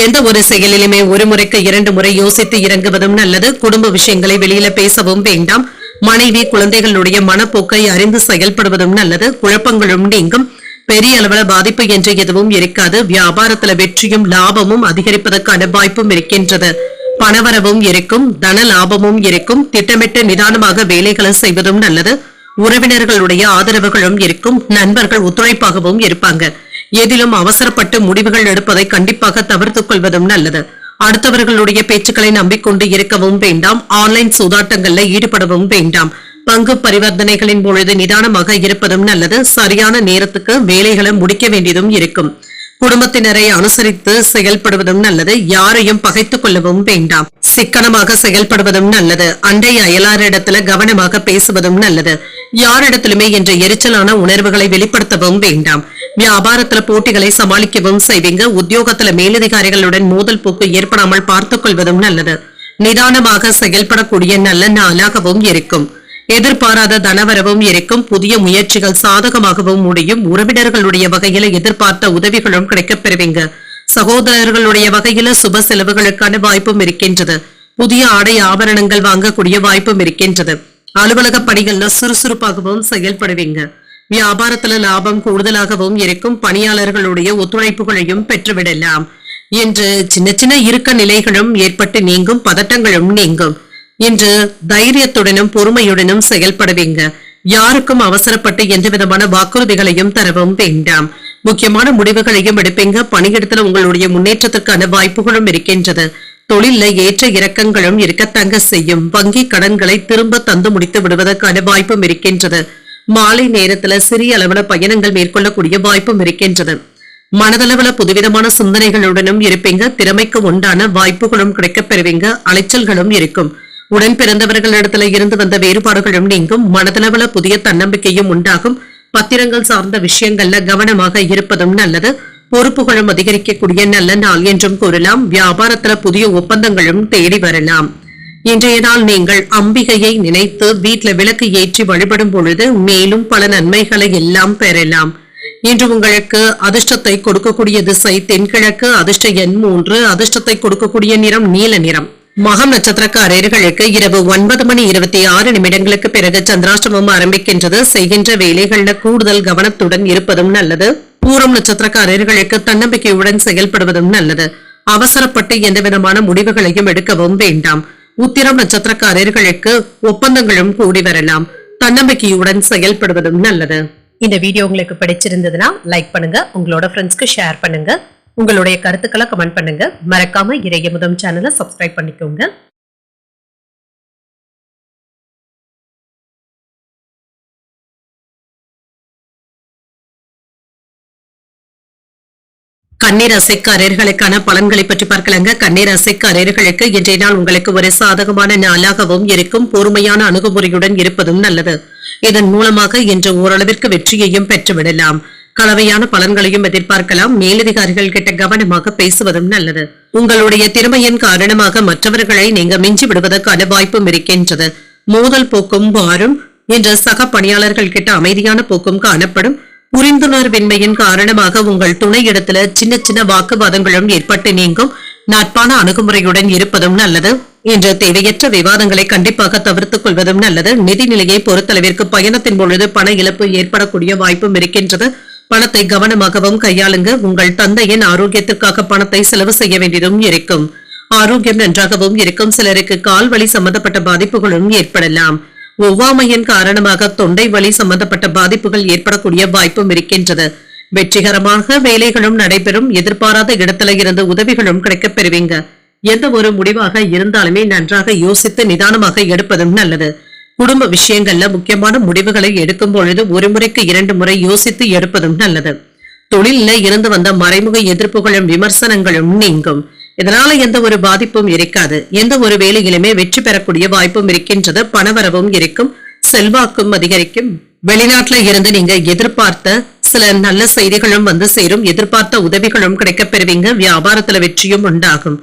S1: எந்த ஒரு செயலிலுமே ஒரு முறைக்கு 2 முறை யோசித்து இறங்குவதும் நல்லது. குடும்ப விஷயங்களை வெளியில பேசவும் வேண்டாம். மனைவி, குழந்தைகளுடைய மனப்போக்கை அறிந்து செயல்படுவதும் நல்லது. குழப்பங்களும் நீங்கும். பெரிய அளவுல பாதிப்பு என்று எதுவும் இருக்காது. வியாபாரத்துல வெற்றியும் லாபமும் அதிகரிப்பதற்கான வாய்ப்பும் இருக்கின்றது. பணவரவும் இருக்கும். தன லாபமும் இருக்கும். திட்டமிட்டு நிதானமாக வேலைகளை செய்வதும் நல்லது. உறவினர்களுடைய ஆதரவுகளும் இருக்கும். நண்பர்கள் ஒத்துழைப்பாகவும் இருப்பாங்க. எதிலும் அவசரப்பட்டு முடிவுகள் எடுப்பதை கண்டிப்பாக தவிர்த்துக் கொள்வதும் நல்லது. அடுத்தவர்களுடைய பேச்சுக்களை நம்பிக்கொண்டு இருக்கவும் வேண்டாம். ஆன்லைன் சூதாட்டங்கள்ல ஈடுபடவும் வேண்டாம். பங்கு பரிவர்த்தனைகளின் பொழுது நிதானமாக இருப்பதும் நல்லது. சரியான நேரத்துக்கு வேலைகளை முடிக்க வேண்டியதும் இருக்கும். குடும்பத்தினரை அனுசரித்து செயல்படுவதும் நல்லது. யாரையும் பகைத்துக் கொள்ளவும் வேண்டாம். சிக்கனமாக செயல்படுவதும் நல்லது. அண்டை அயலாரிடத்துல கவனமாக பேசுவதும் நல்லது. யாரிடத்திலுமே என்ற எரிச்சலான உணர்வுகளை வெளிப்படுத்தவும் வேண்டாம். வியாபாரத்துல போட்டிகளை சமாளிக்கவும் செய்வீங்க. உத்தியோகத்துல மேலதிகாரிகளுடன் மோதல் போக்கு ஏற்படாமல் பார்த்துக் கொள்வதும் நல்லது. நிதானமாக செயல்படக்கூடிய நல்ல நாளாகவும் இருக்கும். எதிர்பாராத தனவரவும் இருக்கும். புதிய முயற்சிகள் சாதகமாகவும் முடியும். உறவினர்களுடைய வகையில எதிர்பார்த்த உதவிகளும் கிடைக்கப் பெறுவீங்க. சகோதரர்களுடைய வகையில சுப செலவுகளுக்கான வாய்ப்பும் இருக்கின்றது. புதிய ஆடை ஆபரணங்கள் வாங்கக்கூடிய வாய்ப்பும் இருக்கின்றது. அலுவலக பணிகள்ல சுறுசுறுப்பாகவும் செயல்படுவீங்க. வியாபாரத்துல லாபம் கூடுதலாகவும் இருக்கும். பணியாளர்களுடைய ஒத்துழைப்புகளையும் பெற்றுவிடலாம். இன்று சின்ன சின்ன இறுக்க நிலைகளும் ஏற்பட்டு நீங்கும். பதட்டங்களும் நீங்கும். இன்று தைரியத்துடனும் பொறுமையுடனும் செயல்படுவீங்க. யாருக்கும் அவசரப்பட்டு எந்த விதமான வாக்குறுதிகளையும் தரவும் வேண்டாம். முக்கியமான முடிவுகளையும் எடுப்பீங்க. பணியிடத்துல உங்களுடைய முன்னேற்றத்திற்கான வாய்ப்புகளும் இருக்கின்றது. தொழில ஏற்ற இறக்கங்களும் இருக்கத்தங்க செய்யும். வங்கி கடன்களை திரும்ப தந்து முடித்து விடுவதற்கான வாய்ப்பும் இருக்கின்றது. மாலை நேரத்துல சிறிய அளவுல பயணங்கள் மேற்கொள்ளக்கூடிய வாய்ப்பும் இருக்கின்றது. மனதளவுல புதுவிதமான சிந்தனைகளுடனும் இருப்பீங்க. திறமைக்கு உண்டான வாய்ப்புகளும் கிடைக்கப் பெறுவீங்க. அலைச்சல்களும் இருக்கும். உடன் பிறந்தவர்களிடத்துல இருந்து வந்த வேறுபாடுகளும் நீங்கும். மனதளவுல புதிய தன்னம்பிக்கையும் உண்டாகும். பத்திரங்கள் சார்ந்த விஷயங்கள்ல கவனமாக இருப்பதும் நல்லது. பொறுப்புகளும் அதிகரிக்கக்கூடிய நல்ல நாள் என்றும் கூறலாம். வியாபாரத்துல புதிய ஒப்பந்தங்களும் தேடி வரலாம். இன்றைய நாள் நீங்கள் அம்பிகையை நினைத்து வீட்டுல விளக்கு ஏற்றி வழிபடும் பொழுது மேலும் பல நன்மைகளை எல்லாம் பெறலாம். இன்று உங்களுக்கு அதிர்ஷ்டத்தை கொடுக்கக்கூடிய திசை தென்கிழக்கு. அதிர்ஷ்ட எண் 3. அதிர்ஷ்டத்தை கொடுக்கக்கூடிய நிறம் நீல நிறம். மகம் நட்சத்திரக்காரர்களுக்கு இரவு 9:26 பிறகு சந்திராஷ்டமம் ஆரம்பிக்கின்றது. செய்கின்ற வேலைகள்ல கூடுதல் கவனத்துடன் இருப்பதும் நல்லது. பூரம் நட்சத்திரக்காரர்களுக்கு தன்னம்பிக்கையுடன் செயல்படுவதும் நல்லது. அவசரப்பட்டு எந்த விதமான முடிவுகளையும் எடுக்கவும் வேண்டாம். உத்திரம் நட்சத்திரக்காரர்களுக்கு ஒப்பந்தங்களும் கூடி வரலாம். தன்னம்பிக்கையுடன் செயல்படுவதும் நல்லது.
S2: இந்த வீடியோ உங்களுக்கு பிடிச்சிருந்ததுன்னா லைக் பண்ணுங்க, உங்களோட ஃப்ரெண்ட்ஸ்க்கு ஷேர் பண்ணுங்க, உங்களுடைய கருத்துக்களை கமெண்ட் பண்ணுங்க. மறக்காம இறையமுதம் சேனலை சப்ஸ்கிரைப் பண்ணிக்கோங்க.
S1: கண்ணீர் அசைக்காரர்களுக்கான பலன்களை பற்றி பார்க்கலாங்க. கண்ணீர் அசைக்காரர்களுக்கு இன்றைய நாள் உங்களுக்கு ஒரு சாதகமான நாளாகவும் இருக்கும். பொறுமையான அணுகுமுறையுடன் இருப்பதும் நல்லது. இதன் மூலமாக இன்று ஓரளவிற்கு வெற்றியையும் பெற்றுவிடலாம். கலவையான பலன்களையும் எதிர்பார்க்கலாம். மேலதிகாரிகள் கிட்ட கவனமாக பேசுவதும் நல்லது. உங்களுடைய திறமையின் காரணமாக மற்றவர்களை நீங்க மிஞ்சி விடுவதற்கான வாய்ப்பும் இருக்கின்றது. மோதல் போக்கும் வாரும். இன்று சக பணியாளர்கள் கிட்ட அமைதியான போக்கும் காணப்படும். புரிந்துணர்வின்மையின் காரணமாக உங்கள் துணையிடத்துல சின்ன சின்ன வாக்குவாதங்களும் ஏற்பட்டு நீங்கும். நட்பான அணுகுமுறையுடன் இருப்பதும் நல்லது. இன்று தேவையற்ற விவாதங்களை கண்டிப்பாக தவிர்த்துக் கொள்வதும் நல்லது. நிதிநிலையை பொறுத்தளவிற்கு பயணத்தின் பொழுது பண இழப்பு ஏற்படக்கூடிய வாய்ப்பும் இருக்கின்றது. பணத்தை கவனமாகவும் கையாளுங்க. உங்கள் தந்தையின் ஆரோக்கியத்திற்காக பணத்தை செலவு செய்ய வேண்டியதும் இருக்கும். ஆரோக்கியம் நன்றாகவும் இருக்கும். சிலருக்கு கால் வலி சம்பந்தப்பட்ட பாதிப்புகளும் ஏற்படலாம். ஒவ்வாமையின் காரணமாக தொண்டை வலி சம்பந்தப்பட்ட பாதிப்புகள் ஏற்படக்கூடிய வாய்ப்பும் இருக்கின்றது. வெற்றிகரமாக வேலைகளும் நடைபெறும். எதிர்பாராத இடத்துல இருந்து உதவிகளும் கிடைக்கப் பெறுவீங்க. எந்த ஒரு முடிவாக இருந்தாலுமே நன்றாக யோசித்து நிதானமாக எடுப்பதும் நல்லது. குடும்ப விஷயங்கள்ல முக்கியமான முடிவுகளை எடுக்கும் பொழுது ஒரு முறைக்கு 2 முறை யோசித்து எடுப்பதும் நல்லது. தொழில இருந்து வந்த மறைமுக எதிர்ப்புகளும் விமர்சனங்களும் நீங்கும். இதனால எந்த ஒரு பாதிப்பும் இருக்காது. எந்த ஒரு வேலையிலுமே வெற்றி பெறக்கூடிய வாய்ப்பும் இருக்கின்றது. பணவரவும் இருக்கும். செல்வாக்கும் அதிகரிக்கும். வெளிநாட்டுல இருந்து நீங்க எதிர்பார்த்த சில நல்ல செய்திகளும் வந்து சேரும். எதிர்பார்த்த உதவிகளும் கிடைக்கப் பெறுவீங்க. வியாபாரத்துல வெற்றியும் உண்டாகும்.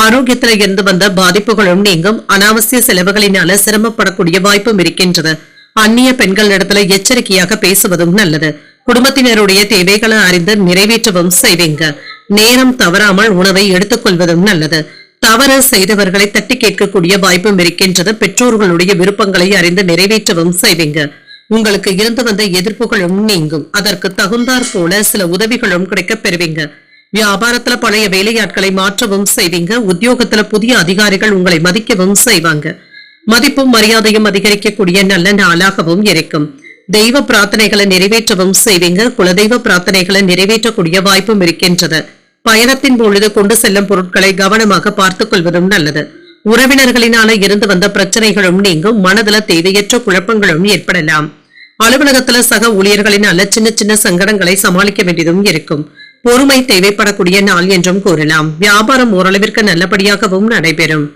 S1: ஆரோக்கியத்துல இருந்து வந்த பாதிப்புகளும் நீங்கும். அனாவசிய செலவுகளினால சிரமப்படக்கூடிய வாய்ப்பும் இருக்கின்றது. அந்நிய பெண்கள் இடத்துல எச்சரிக்கையாக பேசுவதும் நல்லது. குடும்பத்தினருடைய தேவைகளை அறிந்து நிறைவேற்றவும் செய்வீங்க. நேரம் தவறாமல் உணவை எடுத்துக் கொள்வதும் நல்லது. தவறு செய்தவர்களை தட்டி கேட்கக்கூடிய வாய்ப்பும் இருக்கின்றது. பெற்றோர்களுடைய விருப்பங்களை அறிந்து நிறைவேற்றவும் செய்வீங்க. உங்களுக்கு இருந்து வந்த எதிர்ப்புகளும் நீங்கும். அதற்கு தகுந்தாற் போல சில உதவிகளும் கிடைக்கப் பெறுவீங்க. வியாபாரத்துல பழைய வேலையாட்களை மாற்றவும் செய்வீங்க. உத்தியோகத்துல புதிய அதிகாரிகள் உங்களை மதிக்கவும் செய்வாங்க. மதிப்பும் மரியாதையும் அதிகரிக்கக்கூடிய நல்ல நாளாகவும் இருக்கும். தெய்வ பிரார்த்தனைகளை நிறைவேற்றவும் செய்வீங்க. குலதெய்வ பிரார்த்தனைகளை நிறைவேற்றக்கூடிய வாய்ப்பும் இருக்கின்றது. பயணத்தின் பொழுது கொண்டு செல்லும் பொருட்களை கவனமாக பார்த்துக் கொள்வதும் நல்லது. உறவினர்களினால இருந்து வந்த பிரச்சனைகளும் நீங்கும். மனதுல தேவையற்ற குழப்பங்களும் ஏற்படலாம். அலுவலகத்துல சக ஊழியர்களினால சின்ன சின்ன சங்கடங்களை சமாளிக்க வேண்டியதும் இருக்கும். பொறுமை தேவைப்படக்கூடிய நாள் என்றும் கூறலாம். வியாபாரம் ஓரளவிற்கு நல்லபடியாகவும் நடைபெறும்.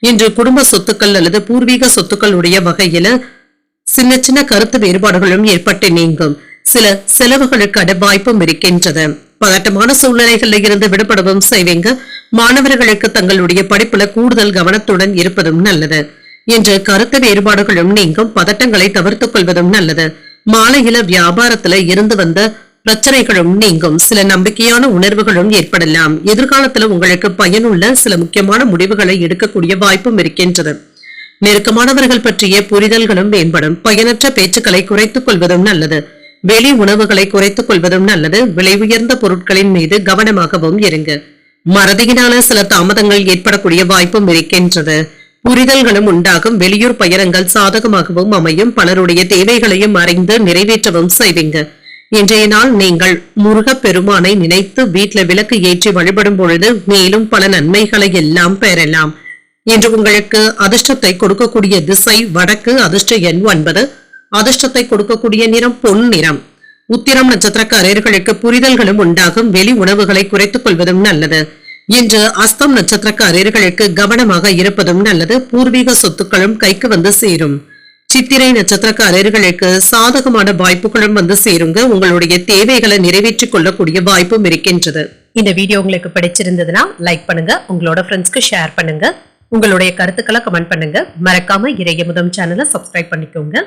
S1: இன்று குடும்ப சொத்துக்கள் அல்லது பூர்வீக சொத்துக்களுடைய வகையில சின்ன சின்ன கருத்து வேறுபாடுகளும் ஏற்பட்டு நீங்கும். சில செலவுகளுக்கான வாய்ப்பும் இருக்கின்றது. பதட்டமான சூழ்நிலைகள்ல இருந்து விடுபடவும் செய்வீங்க. மாணவர்களுக்கு தங்களுடைய படிப்புல கூடுதல் கவனத்துடன் இருப்பதும் நல்லது. இன்று கருத்து வேறுபாடுகளும் நீங்கும். பதட்டங்களை தவிர்த்துக் கொள்வதும் நல்லது. மாலையில வியாபாரத்துல இருந்து வந்த பிரச்சனைகளும் நீங்கும். சில நம்பிக்கையான உணர்வுகளும் ஏற்படலாம். எதிர்காலத்துல உங்களுக்கு பயனுள்ள சில முக்கியமான முடிவுகளை எடுக்கக்கூடிய வாய்ப்பும் இருக்கின்றது. நெருக்கமானவர்கள் பற்றிய புரிதல்களும் மேம்படும். பயனற்ற பேச்சுக்களை குறைத்துக் கொள்வதும் நல்லது. வெளி உணவுகளை குறைத்துக் கொள்வதும் நல்லது. விலை உயர்ந்த பொருட்களின் மீது கவனமாகவும் இருங்க. மறதியினால சில தாமதங்கள் ஏற்படக்கூடிய வாய்ப்பும் இருக்கின்றது. புரிதல்களும் உண்டாகும். வெளியூர் பயணங்கள் சாதகமாகவும் அமையும். பலருடைய தேவைகளையும் அறிந்து நிறைவேற்றவும் செய்வீங்க. இன்றைய நாள் நீங்கள் முருகப் பெருமானை நினைத்து வீட்டில் விளக்கு ஏற்றி வழிபடும் பொழுது மேலும் பல நன்மைகளை எல்லாம் பெறலாம். இன்று உங்களுக்கு அதிர்ஷ்டத்தை கொடுக்கக்கூடிய திசை வடக்கு. அதிர்ஷ்ட எண் 9. அதிர்ஷ்டத்தை கொடுக்கக்கூடிய நிறம் பொன் நிறம். உத்திரம் நட்சத்திரக்காரர்களுக்கு புரிதல்களும் உண்டாகும். வெளி உணவுகளை குறைத்துக் கொள்வதும் நல்லது. இன்று அஸ்தம் நட்சத்திரக்காரர்களுக்கு கவனமாக இருப்பதும் நல்லது. பூர்வீக சொத்துக்களும் கைக்கு வந்து சேரும். சித்திரை நட்சத்திரக்காரர்களுக்கு சாதகமான வாய்ப்புகளும் வந்து சேருங்க. உங்களுடைய தேவைகளை நிறைவேற்றிக் கொள்ளக்கூடிய வாய்ப்பும் இருக்கின்றது.
S2: இந்த வீடியோ உங்களுக்கு பிடிச்சிருந்ததுன்னா லைக் பண்ணுங்க, உங்களோட ஃப்ரெண்ட்ஸ்க்கு ஷேர் பண்ணுங்க, உங்களுடைய கருத்துக்களை கமெண்ட் பண்ணுங்க. மறக்காம இறையமுதம் சேனலை சப்ஸ்கிரைப் பண்ணிக்கோங்க.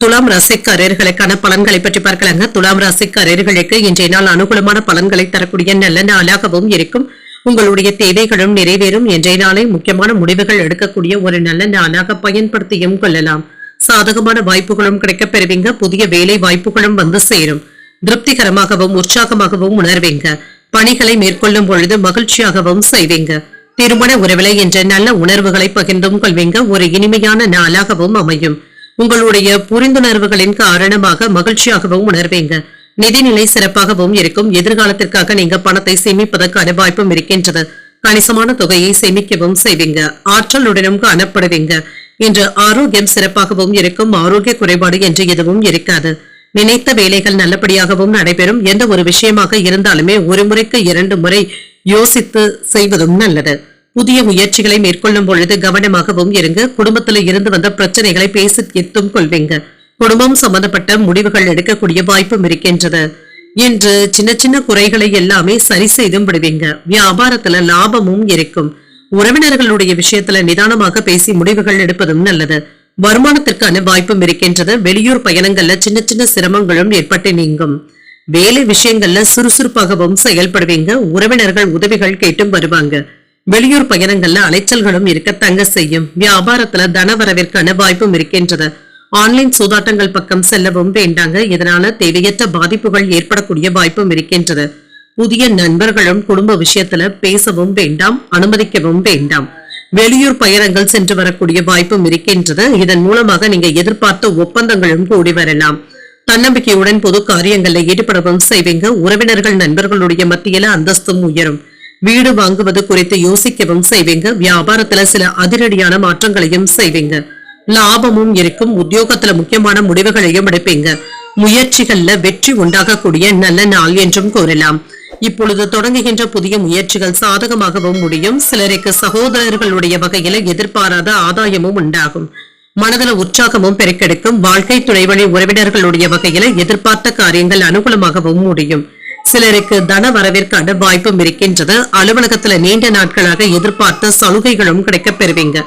S1: துலாம் ராசிக்காரர்களுக்கான பலன்களை பற்றி பார்க்கலாங்க. துலாம் ராசிக்காரர்களுக்கு இன்றைய நாள் அனுகூலமான பலன்களை தரக்கூடிய நல்ல நாளாகவும் இருக்கும். உங்களுடைய தேவைகளும் நிறைவேறும். இன்றைய நாளை முக்கியமான முடிவுகள் எடுக்கக்கூடிய ஒரு நல்ல நாளாக பயன்படுத்தியும் கொள்ளலாம். சாதகமான வாய்ப்புகளும் கிடைக்கப் பெறுவீங்க. புதிய வேலை வாய்ப்புகளும் வந்து சேரும். திருப்திகரமாகவும் உற்சாகமாகவும் உணர்வீங்க. பணிகளை மேற்கொள்ளும் பொழுது மகிழ்ச்சியாகவும் செய்வீங்க. திருமண உறவிலை என்ற நல்ல உணர்வுகளை பகிர்ந்தும் கொள்வீங்க. ஒரு இனிமையான நாளாகவும் அமையும். உங்களுடைய புரிந்துணர்வுகளின் காரணமாக மகிழ்ச்சியாகவும் உணர்வீங்க. நிதிநிலை சிறப்பாகவும் இருக்கும். எதிர்காலத்திற்காக நீங்க பணத்தை சேமிப்பதற்கான வாய்ப்பும் இருக்கின்றது. கணிசமான தொகையை சேமிக்கவும் செய்வீங்க. ஆற்றலுடனும் காணப்படுவீங்க. இன்று ஆரோக்கியம் சிறப்பாகவும் இருக்கும். ஆரோக்கிய குறைபாடு என்று எதுவும் இருக்காது. நினைத்த வேலைகள் நல்லபடியாகவும் நடைபெறும். எந்த ஒரு விஷயமாக இருந்தாலுமே ஒரு முறைக்கு 2 முறை யோசித்து செய்வதும் நல்லது. புதிய முயற்சிகளை மேற்கொள்ளும் பொழுது கவனமாகவும் இருங்க. குடும்பத்தில் இருந்து வந்த பிரச்சனைகளை பேசி தீர்த்தும் கொள்வீங்க. குடும்பம் சம்பந்தப்பட்ட முடிவுகள் எடுக்கக்கூடிய வாய்ப்பும் இருக்கின்றது. இன்று சின்ன சின்ன குறைகளை எல்லாமே சரி செய்தும் விடுவீங்க. வியாபாரத்துல லாபமும் இருக்கும். உறவினர்களுடைய விஷயத்துல நிதானமாக பேசி முடிவுகள் எடுப்பதும் நல்லது. வருமானத்திற்கான வாய்ப்பும் இருக்கின்றது. வெளியூர் பயணங்கள்ல சின்ன சின்ன சிரமங்களும் ஏற்பட்டு நீங்கும். வேலை விஷயங்கள்ல சுறுசுறுப்பாகவும் செயல்படுவீங்க. உறவினர்கள் உதவிகள் கேட்டும் வருவாங்க. வெளியூர் பயணங்கள்ல அலைச்சல்களும் இருக்கத்தங்க செய்யும். வியாபாரத்துல தனவரவிற்கான வாய்ப்பும் இருக்கின்றது. ஆன்லைன் சூதாட்டங்கள் பக்கம் செல்லவும் வேண்டாங்க. இதனால தேவையற்ற பாதிப்புகள் ஏற்படக்கூடிய வாய்ப்பும் இருக்கின்றது. புதிய நண்பர்களும் குடும்ப விஷயத்துல பேசவும் வேண்டாம், அனுமதிக்கவும் வேண்டாம். வெளியூர் பயணங்கள் சென்று வரக்கூடிய வாய்ப்பும் இருக்கின்றது. இதன் மூலமாக நீங்க எதிர்பார்த்த ஒப்பந்தங்களும் கூடி வரலாம். தன்னம்பிக்கையுடன் பொது காரியங்கள்ல ஈடுபடவும் செய்வீங்க. உறவினர்கள் நண்பர்களுடைய மத்தியில அந்தஸ்தும் உயரும். வீடு வாங்குவது குறித்து யோசிக்கவும் செய்வீங்க. வியாபாரத்துல சில அதிரடியான மாற்றங்களையும் செய்வீங்க. லாபமும் இருக்கும். உத்தியோகத்துல முக்கியமான முடிவுகளையும் எடுப்பீங்க. முயற்சிகள்ல வெற்றி உண்டாகக்கூடிய நல்ல நாள் என்றும் கூறலாம். இப்பொழுது தொடங்குகின்ற புதிய முயற்சிகள் சாதகமாகவும் முடியும். சிலருக்கு சகோதரர்களுடைய வகையில எதிர்பாராத ஆதாயமும் உண்டாகும். மனதில உற்சாகமும் பெருக்கெடுக்கும். வாழ்க்கை துணைவழி உறவினர்களுடைய வகையில எதிர்பார்த்த காரியங்கள் அனுகூலமாகவும் முடியும். சிலருக்கு தன வரவிற்கான வாய்ப்பும் இருக்கின்றது. அலுவலகத்துல நீண்ட நாட்களாக எதிர்பார்த்த சலுகைகளும் கிடைக்கப் பெறுவீங்க.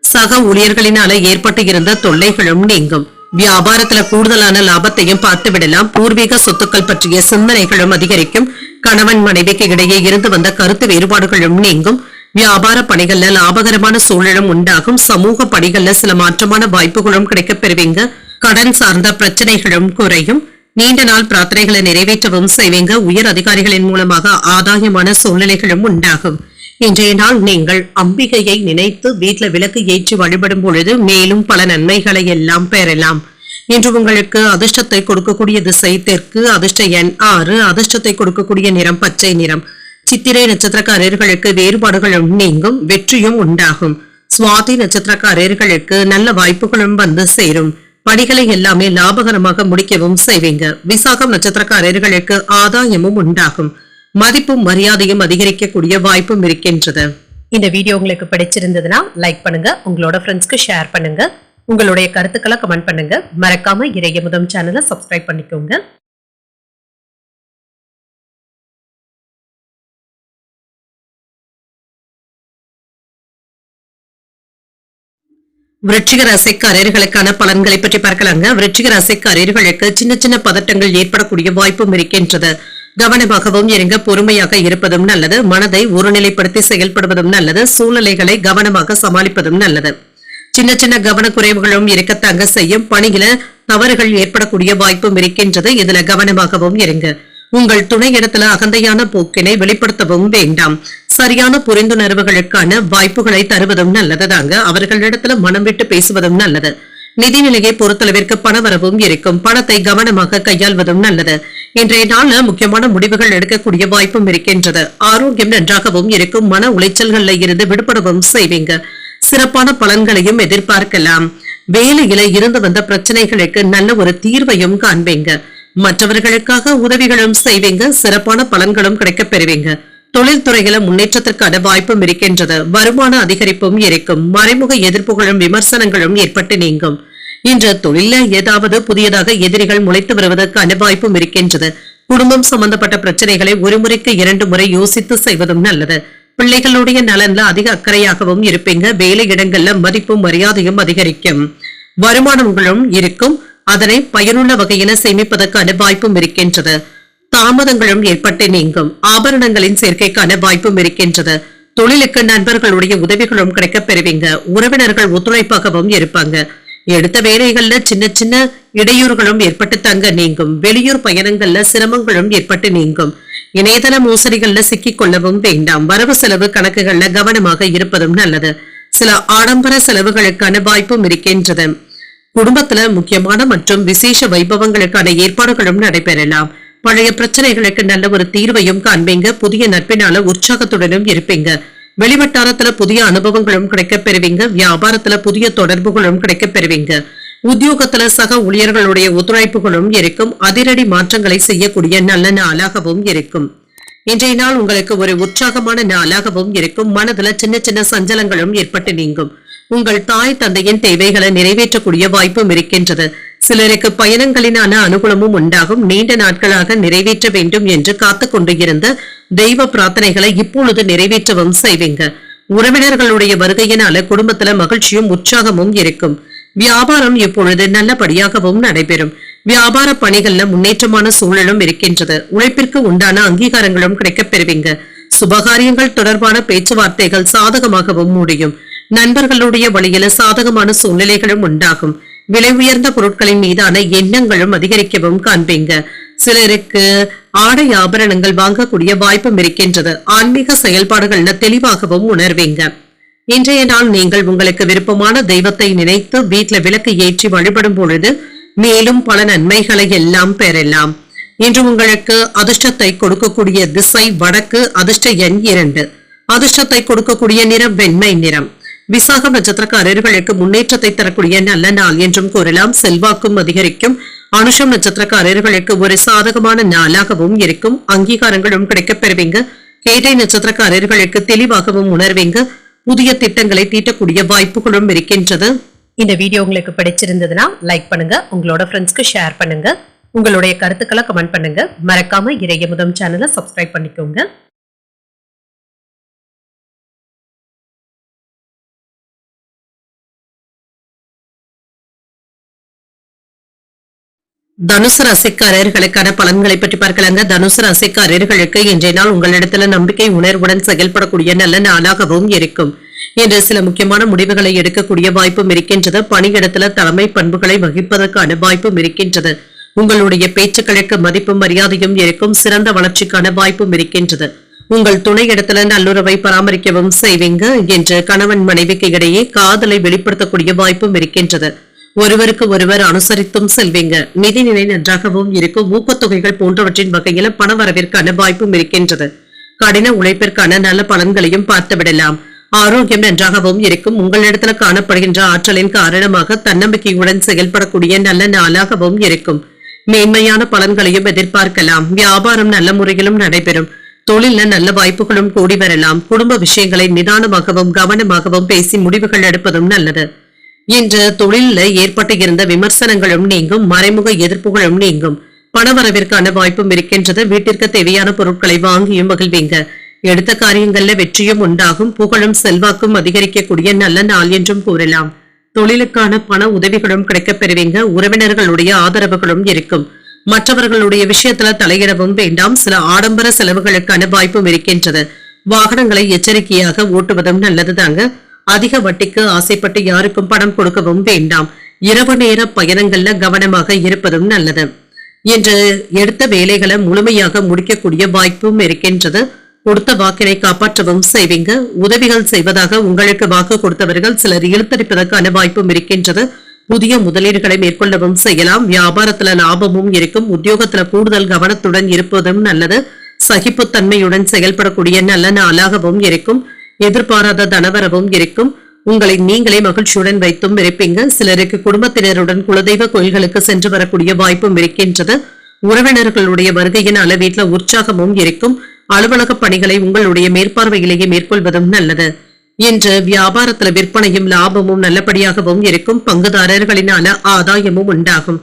S1: சக ஊழியர்களினால ஏற்பட்டு இருந்த தொல்லைகளும் நீங்கும். வியாபாரத்துல கூடுதலான லாபத்தையும் பார்த்து விடலாம். பூர்வீக சொத்துக்கள் பற்றிய சிந்தனைகளும் அதிகரிக்கும். கணவன் மனைவிக்கு இடையே இருந்து வந்த கருத்து வேறுபாடுகளும் நீங்கும். வியாபார பணிகள்ல லாபகரமான சூழலும் உண்டாகும். சமூக பணிகள்ல சில மாற்றமான வாய்ப்புகளும் கிடைக்கப் பெறுவீங்க. கடன் சார்ந்த பிரச்சனைகளும் குறையும். நீண்ட நாள் பிரார்த்தனைகளை நிறைவேற்றவும் செய்வீங்க. உயர் அதிகாரிகளின் மூலமாக ஆதாயமான சூழ்நிலைகளும் உண்டாகும். இன்றைய நாள் நீங்கள் அம்பிகையை நினைத்து வீட்டுல விளக்கு ஏற்றி வழிபடும் பொழுது மேலும் பல நன்மைகளை எல்லாம் பெறலாம். இன்று உங்களுக்கு அதிர்ஷ்டத்தை கொடுக்கக்கூடிய திசை தெற்கு. அதிர்ஷ்ட எண் 6. அதிர்ஷ்டத்தை கொடுக்கக்கூடிய நிறம் பச்சை நிறம். சித்திரை நட்சத்திரக்காரர்களுக்கு வேறுபாடுகளும் நீங்கும். வெற்றியும் உண்டாகும். சுவாதி நட்சத்திரக்காரர்களுக்கு நல்ல வாய்ப்புகளும் வந்து சேரும். பணிகளை எல்லாமே லாபகரமாக முடிக்கவும் செய்வீங்க. விசாகம் நட்சத்திரக்காரர்களுக்கு ஆதாயமும் உண்டாகும். மதிப்பும் மரியாதையும் அதிகரிக்கக்கூடிய வாய்ப்பும் இருக்கின்றது.
S2: இந்த வீடியோ உங்களுக்கு பிடிச்சிருந்ததுன்னா லைக் பண்ணுங்க, உங்களோட ஃப்ரெண்ட்ஸ்க்கு ஷேர் பண்ணுங்க, உங்களுடைய கருத்துக்களை கமெண்ட் பண்ணுங்க. மறக்காம இறையமுதம் சேனலை சப்ஸ்கிரைப் பண்ணிக்கோங்க.
S1: விருச்சிக ராசிக்காரர்களுக்கான பலன்களை பற்றி பார்க்கலாங்க. விருச்சிக ராசிக்காரர்களுக்கு சின்ன சின்ன பதட்டங்கள் ஏற்படக்கூடிய வாய்ப்பும் இருக்கின்றது. கவனமாகவும் இருங்க, பொறுமையாக இருப்பதும் நல்லது. மனதை ஒருநிலைப்படுத்தி செயல்படுவதும் நல்லது. சூழ்நிலைகளை கவனமாக சமாளிப்பதும் நல்லது. சின்ன சின்ன கவனக்குறைவுகளும் இருக்கத்தாங்க செய்யும். பணியில தவறுகள் ஏற்படக்கூடிய வாய்ப்பும் இருக்கின்றது. இதுல கவனமாகவும் இருங்க. உங்கள் துணை இடத்துல அகந்தையான போக்கினை வெளிப்படுத்தவும் வேண்டாம். சரியான புரிந்துணர்வுகளுக்கான வாய்ப்புகளை தருவதும் நல்லதுதாங்க. அவர்களிடத்துல மனம் விட்டு பேசுவதும் நல்லது. நிதிநிலையை பொறுத்தளவிற்கு பணவரவும் இருக்கும். பணத்தை கவனமாக கையாள்வதும் நல்லது. இன்றைய நாள்ல முக்கியமான முடிவுகள் எடுக்கக்கூடிய வாய்ப்பும் இருக்கின்றது. ஆரோக்கியம் நன்றாகவும் இருக்கும். மன உளைச்சல்கள்ல இருந்து விடுபடவும் செய்வீங்க. சிறப்பான பலன்களையும் எதிர்பார்க்கலாம். வேலையில இருந்து வந்த பிரச்சனைகளுக்கு நல்ல ஒரு தீர்வையும் காண்பீங்க. மற்றவர்களுக்காக உதவிகளும் செய்வீங்க. சிறப்பான பலன்களும் கிடைக்கப் பெறுவீங்க. தொழில்துறையில முன்னேற்றத்திற்கான வாய்ப்பும் இருக்கின்றது. வருமான அதிகரிப்பும் இருக்கும். மறைமுக எதிர்ப்புகளும் விமர்சனங்களும் ஏற்பட்டு நீங்கும். இன்று தொழில ஏதாவது புதியதாக எதிரிகள் முளைத்து வருவதற்கான வாய்ப்பும் இருக்கின்றது. குடும்பம் சம்பந்தப்பட்ட பிரச்சனைகளை ஒரு முறைக்கு 2 முறை யோசித்து செய்வதும் நல்லது. பிள்ளைகளுடைய நலன்ல அதிக அக்கறையாகவும் இருப்பீங்க. வேலை இடங்கள்ல மதிப்பும் மரியாதையும் அதிகரிக்கும். வருமானங்களும் இருக்கும். அதனை பயனுள்ள வகையில சேமிப்பதற்கான வாய்ப்பும் இருக்கின்றது. தாமதங்களும் ஏற்பட்டு நீங்கும். ஆபரணங்களின் சேர்க்கைக்கான வாய்ப்பும் இருக்கின்றது. தொழிலுக்கு நண்பர்களுடைய உதவிகளும் கிடைக்கப் பெறுவீங்க. உறவினர்கள் ஒத்துழைப்பாகவும் இருப்பாங்க. எடுத்த வேலைகள்ல சின்ன சின்ன இடையூறுகளும் ஏற்பட்டு தங்க நீங்கும். வெளியூர் பயணங்கள்ல சிரமங்களும் ஏற்பட்டு நீங்கும். இணையதள மோசடிகள்ல சிக்கிக் கொள்ளவும் வேண்டாம். வரவு செலவு கணக்குகள்ல கவனமாக இருப்பதும் நல்லது. சில ஆடம்பர செலவுகளுக்கான வாய்ப்பும் இருக்கின்றது. குடும்பத்துல முக்கியமான மற்றும் விசேஷ வைபவங்களுக்கான ஏற்பாடுகளும் நடைபெறலாம். பழைய பிரச்சனைகளுக்கு நல்ல ஒரு தீர்வையும் காண்பீங்க. புதிய நட்பினால உற்சாகத்துடனும் இருப்பீங்க. வெளிவட்டாரத்துல புதிய அனுபவங்களும் கிடைக்கப் பெறுவீங்க. வியாபாரத்துல புதிய தொடர்புகளும் கிடைக்கப் பெறுவீங்க. உத்தியோகத்துல சக ஊழியர்களுடைய ஒத்துழைப்புகளும் இருக்கும். அதிரடி மாற்றங்களை செய்யக்கூடிய நல்ல நாளாகவும் இருக்கும். இன்றைய நாள் உங்களுக்கு ஒரு உற்சாகமான நாளாகவும் இருக்கும். மனதுல சின்ன சின்ன சஞ்சலங்களும் ஏற்பட்டு நீங்கும். உங்கள் தாய் தந்தையின் தேவைகளை நிறைவேற்றக்கூடிய வாய்ப்பும் இருக்கின்றது. சிலருக்கு பயணங்களினான அனுகூலமும் உண்டாகும். நீண்ட நாட்களாக நிறைவேற்ற வேண்டும் என்று காத்துக் கொண்டு இருந்த தெய்வ பிரார்த்தனைகளை இப்பொழுது நிறைவேற்றவும் செய்வீங்க. உறவினர்களுடைய வருகையினால குடும்பத்துல மகிழ்ச்சியும் உற்சாகமும் இருக்கும். வியாபாரம் இப்பொழுது நல்லபடியாகவும் நடைபெறும். வியாபார பணிகள்ல முன்னேற்றமான சூழலும் இருக்கின்றது. உழைப்பிற்கு உண்டான அங்கீகாரங்களும் கிடைக்கப் பெறுவீங்க. சுபகாரியங்கள் தொடர்பான பேச்சுவார்த்தைகள் சாதகமாகவும் முடியும். நண்பர்களுடைய வழியில சாதகமான சூழ்நிலைகளும் உண்டாகும். விலை உயர்ந்த பொருட்களின் மீதான எண்ணங்களும் அதிகரிக்கவும் காண்பீங்க. சிலருக்கு ஆடை ஆபரணங்கள் வாங்கக்கூடிய வாய்ப்பும் இருக்கின்றது. ஆன்மீக செயல்பாடுகள்ல தெளிவாகவும் உணர்வீங்க. இன்றைய நாள் நீங்கள் உங்களுக்கு விருப்பமான தெய்வத்தை நினைத்து வீட்டுல விளக்கு ஏற்றி வழிபடும் பொழுது மேலும் பல நன்மைகளை எல்லாம் பெறலாம். இன்று உங்களுக்கு அதிர்ஷ்டத்தை கொடுக்கக்கூடிய திசை வடக்கு. அதிர்ஷ்ட எண் 2. அதிர்ஷ்டத்தை கொடுக்கக்கூடிய நிறம் வெண்மை நிறம். விசாகம் நட்சத்திரக்காரர்களுக்கு முன்னேற்றத்தை தரக்கூடிய நல்ல நாள் என்றும் கூறலாம். செல்வாக்கும் அதிகரிக்கும். அனுஷம் நட்சத்திரக்காரர்களுக்கு ஒரு சாதகமான நாளாகவும் இருக்கும். அங்கீகாரங்களும் கிடைக்கப் பெறுவீங்க. கேட்டை நட்சத்திரக்காரர்களுக்கு தெளிவாகவும் உணர்வீங்க. புதிய திட்டங்களை தீட்டக்கூடிய வாய்ப்புகளும் இருக்கின்றது.
S2: இந்த வீடியோ உங்களுக்கு பிடிச்சிருந்ததுன்னா லைக் பண்ணுங்க. உங்களோட ஃப்ரெண்ட்ஸ்க்கு ஷேர் பண்ணுங்க. உங்களுடைய கருத்துக்களை கமெண்ட் பண்ணுங்க. மறக்காம இறையமுதம் சேனலை சப்ஸ்கிரைப் பண்ணிக்கோங்க.
S1: தனுசு ராசிக்காரர்களுக்கான பலன்களை பற்றி பார்க்கலாங்க. தனுசு ராசிக்காரர்களுக்கு இன்றைய நாள் உங்களிடத்துல நம்பிக்கை உணர்வுடன் செயல்படக்கூடிய நல்ல நாளாகவும் இருக்கும். இன்று சில முக்கியமான முடிவுகளை எடுக்கக்கூடிய வாய்ப்பும் இருக்கின்றது. பணியிடத்துல தலைமை பண்புகளை வகிப்பதற்கான வாய்ப்பும் இருக்கின்றது. உங்களுடைய பேச்சுக்களுக்கு மதிப்பும் மரியாதையும் இருக்கும். சிறந்த வளர்ச்சிக்கான வாய்ப்பும் இருக்கின்றது. உங்கள் துணை இடத்துல நல்லுறவை பராமரிக்கவும் செய்வீங்க. என்று கணவன் மனைவிக்கு இடையே காதலை வெளிப்படுத்தக்கூடிய வாய்ப்பும் இருக்கின்றது. ஒருவருக்கு ஒருவர் அனுசரித்தும் செல்வீங்க. நிதிநிலை நன்றாகவும் இருக்கும். ஊக்கத்தொகைகள் போன்றவற்றின் வகையில பணவரவிற்கான வாய்ப்பும் இருக்கின்றது. கடின உழைப்பிற்கான நல்ல பலன்களையும் பார்த்து விடலாம். ஆரோக்கியம் நன்றாகவும் இருக்கும். உங்களிடத்துல காணப்படுகின்ற ஆற்றலின் காரணமாக தன்னம்பிக்கையுடன் செயல்படக்கூடிய நல்ல நாளாகவும் இருக்கும். மேன்மையான பலன்களையும் எதிர்பார்க்கலாம். வியாபாரம் நல்ல முறையிலும் நடைபெறும். தொழில நல்ல வாய்ப்புகளும் கூடி வரலாம். குடும்ப விஷயங்களை நிதானமாகவும் கவனமாகவும் பேசி முடிவுகள் எடுப்பதும் நல்லது. இன்று தொழில ஏற்பட்டு இருந்த விமர்சனங்களும் நீங்கும். மறைமுக எதிர்ப்புகளும் நீங்கும். பணவரவிற்கான வாய்ப்பும் இருக்கின்றது. வீட்டிற்கு தேவையான பொருட்களை வாங்கியும் மகிழ்வீங்க. எடுத்த காரியங்கள்ல வெற்றியும் உண்டாகும். புகழும் செல்வாக்கும் அதிகரிக்கக்கூடிய நல்ல நாள் என்றும் கூறலாம். தொழிலுக்கான பண உதவிகளும் கிடைக்கப் பெறுவீங்க. உறவினர்களுடைய ஆதரவுகளும் இருக்கும். மற்றவர்களுடைய விஷயத்துல தலையிடவும் வேண்டாம். சில ஆடம்பர செலவுகளுக்கான வாய்ப்பும் இருக்கின்றது. வாகனங்களை எச்சரிக்கையாக ஓட்டுவதும் நல்லதுதாங்க. அதிக வட்டிக்கு ஆசைப்பட்டு யாருக்கும் பணம் கொடுக்கவும் வேண்டாம். இரவு நேர பயணங்கள்ல கவனமாக இருப்பதும் நல்லது. இன்று எடுத்த வேலைகளை முழுமையாக முடிக்கக்கூடிய வாய்ப்பும் இருக்கின்றது. கொடுத்த வாக்கினை காப்பாற்றவும் செய்வீங்க. உதவிகள் செய்வதாக உங்களுக்கு வாக்கு கொடுத்தவர்கள் சிலர் இழுத்தடிப்பதற்கான வாய்ப்பும் இருக்கின்றது. புதிய முதலீடுகளை மேற்கொள்ளவும் செய்யலாம். வியாபாரத்துல லாபமும் இருக்கும். உத்தியோகத்துல கூடுதல் கவனத்துடன் இருப்பதும் நல்லது. சகிப்புத்தன்மையுடன் செயல்படக்கூடிய நல்ல நாளாகவும் இருக்கும். எதிர்பாராத தனவரவும் இருக்கும். உங்களை நீங்களே மகிழ்ச்சியுடன் வைத்தும் இருப்பீங்க. சிலருக்கு குடும்பத்தினருடன் குலதெய்வ கோயில்களுக்கு சென்று வரக்கூடிய வாய்ப்பும் இருக்கின்றது. உறவினர்களுடைய வருகையினால வீட்டுல உற்சாகமும் இருக்கும். அலுவலக பணிகளை உங்களுடைய மேற்பார்வையிலேயே மேற்கொள்வதும் நல்லது. இன்று வியாபாரத்துல விற்பனையும் லாபமும் நல்லபடியாகவும் இருக்கும். பங்குதாரர்களினால ஆதாயமும் உண்டாகும்.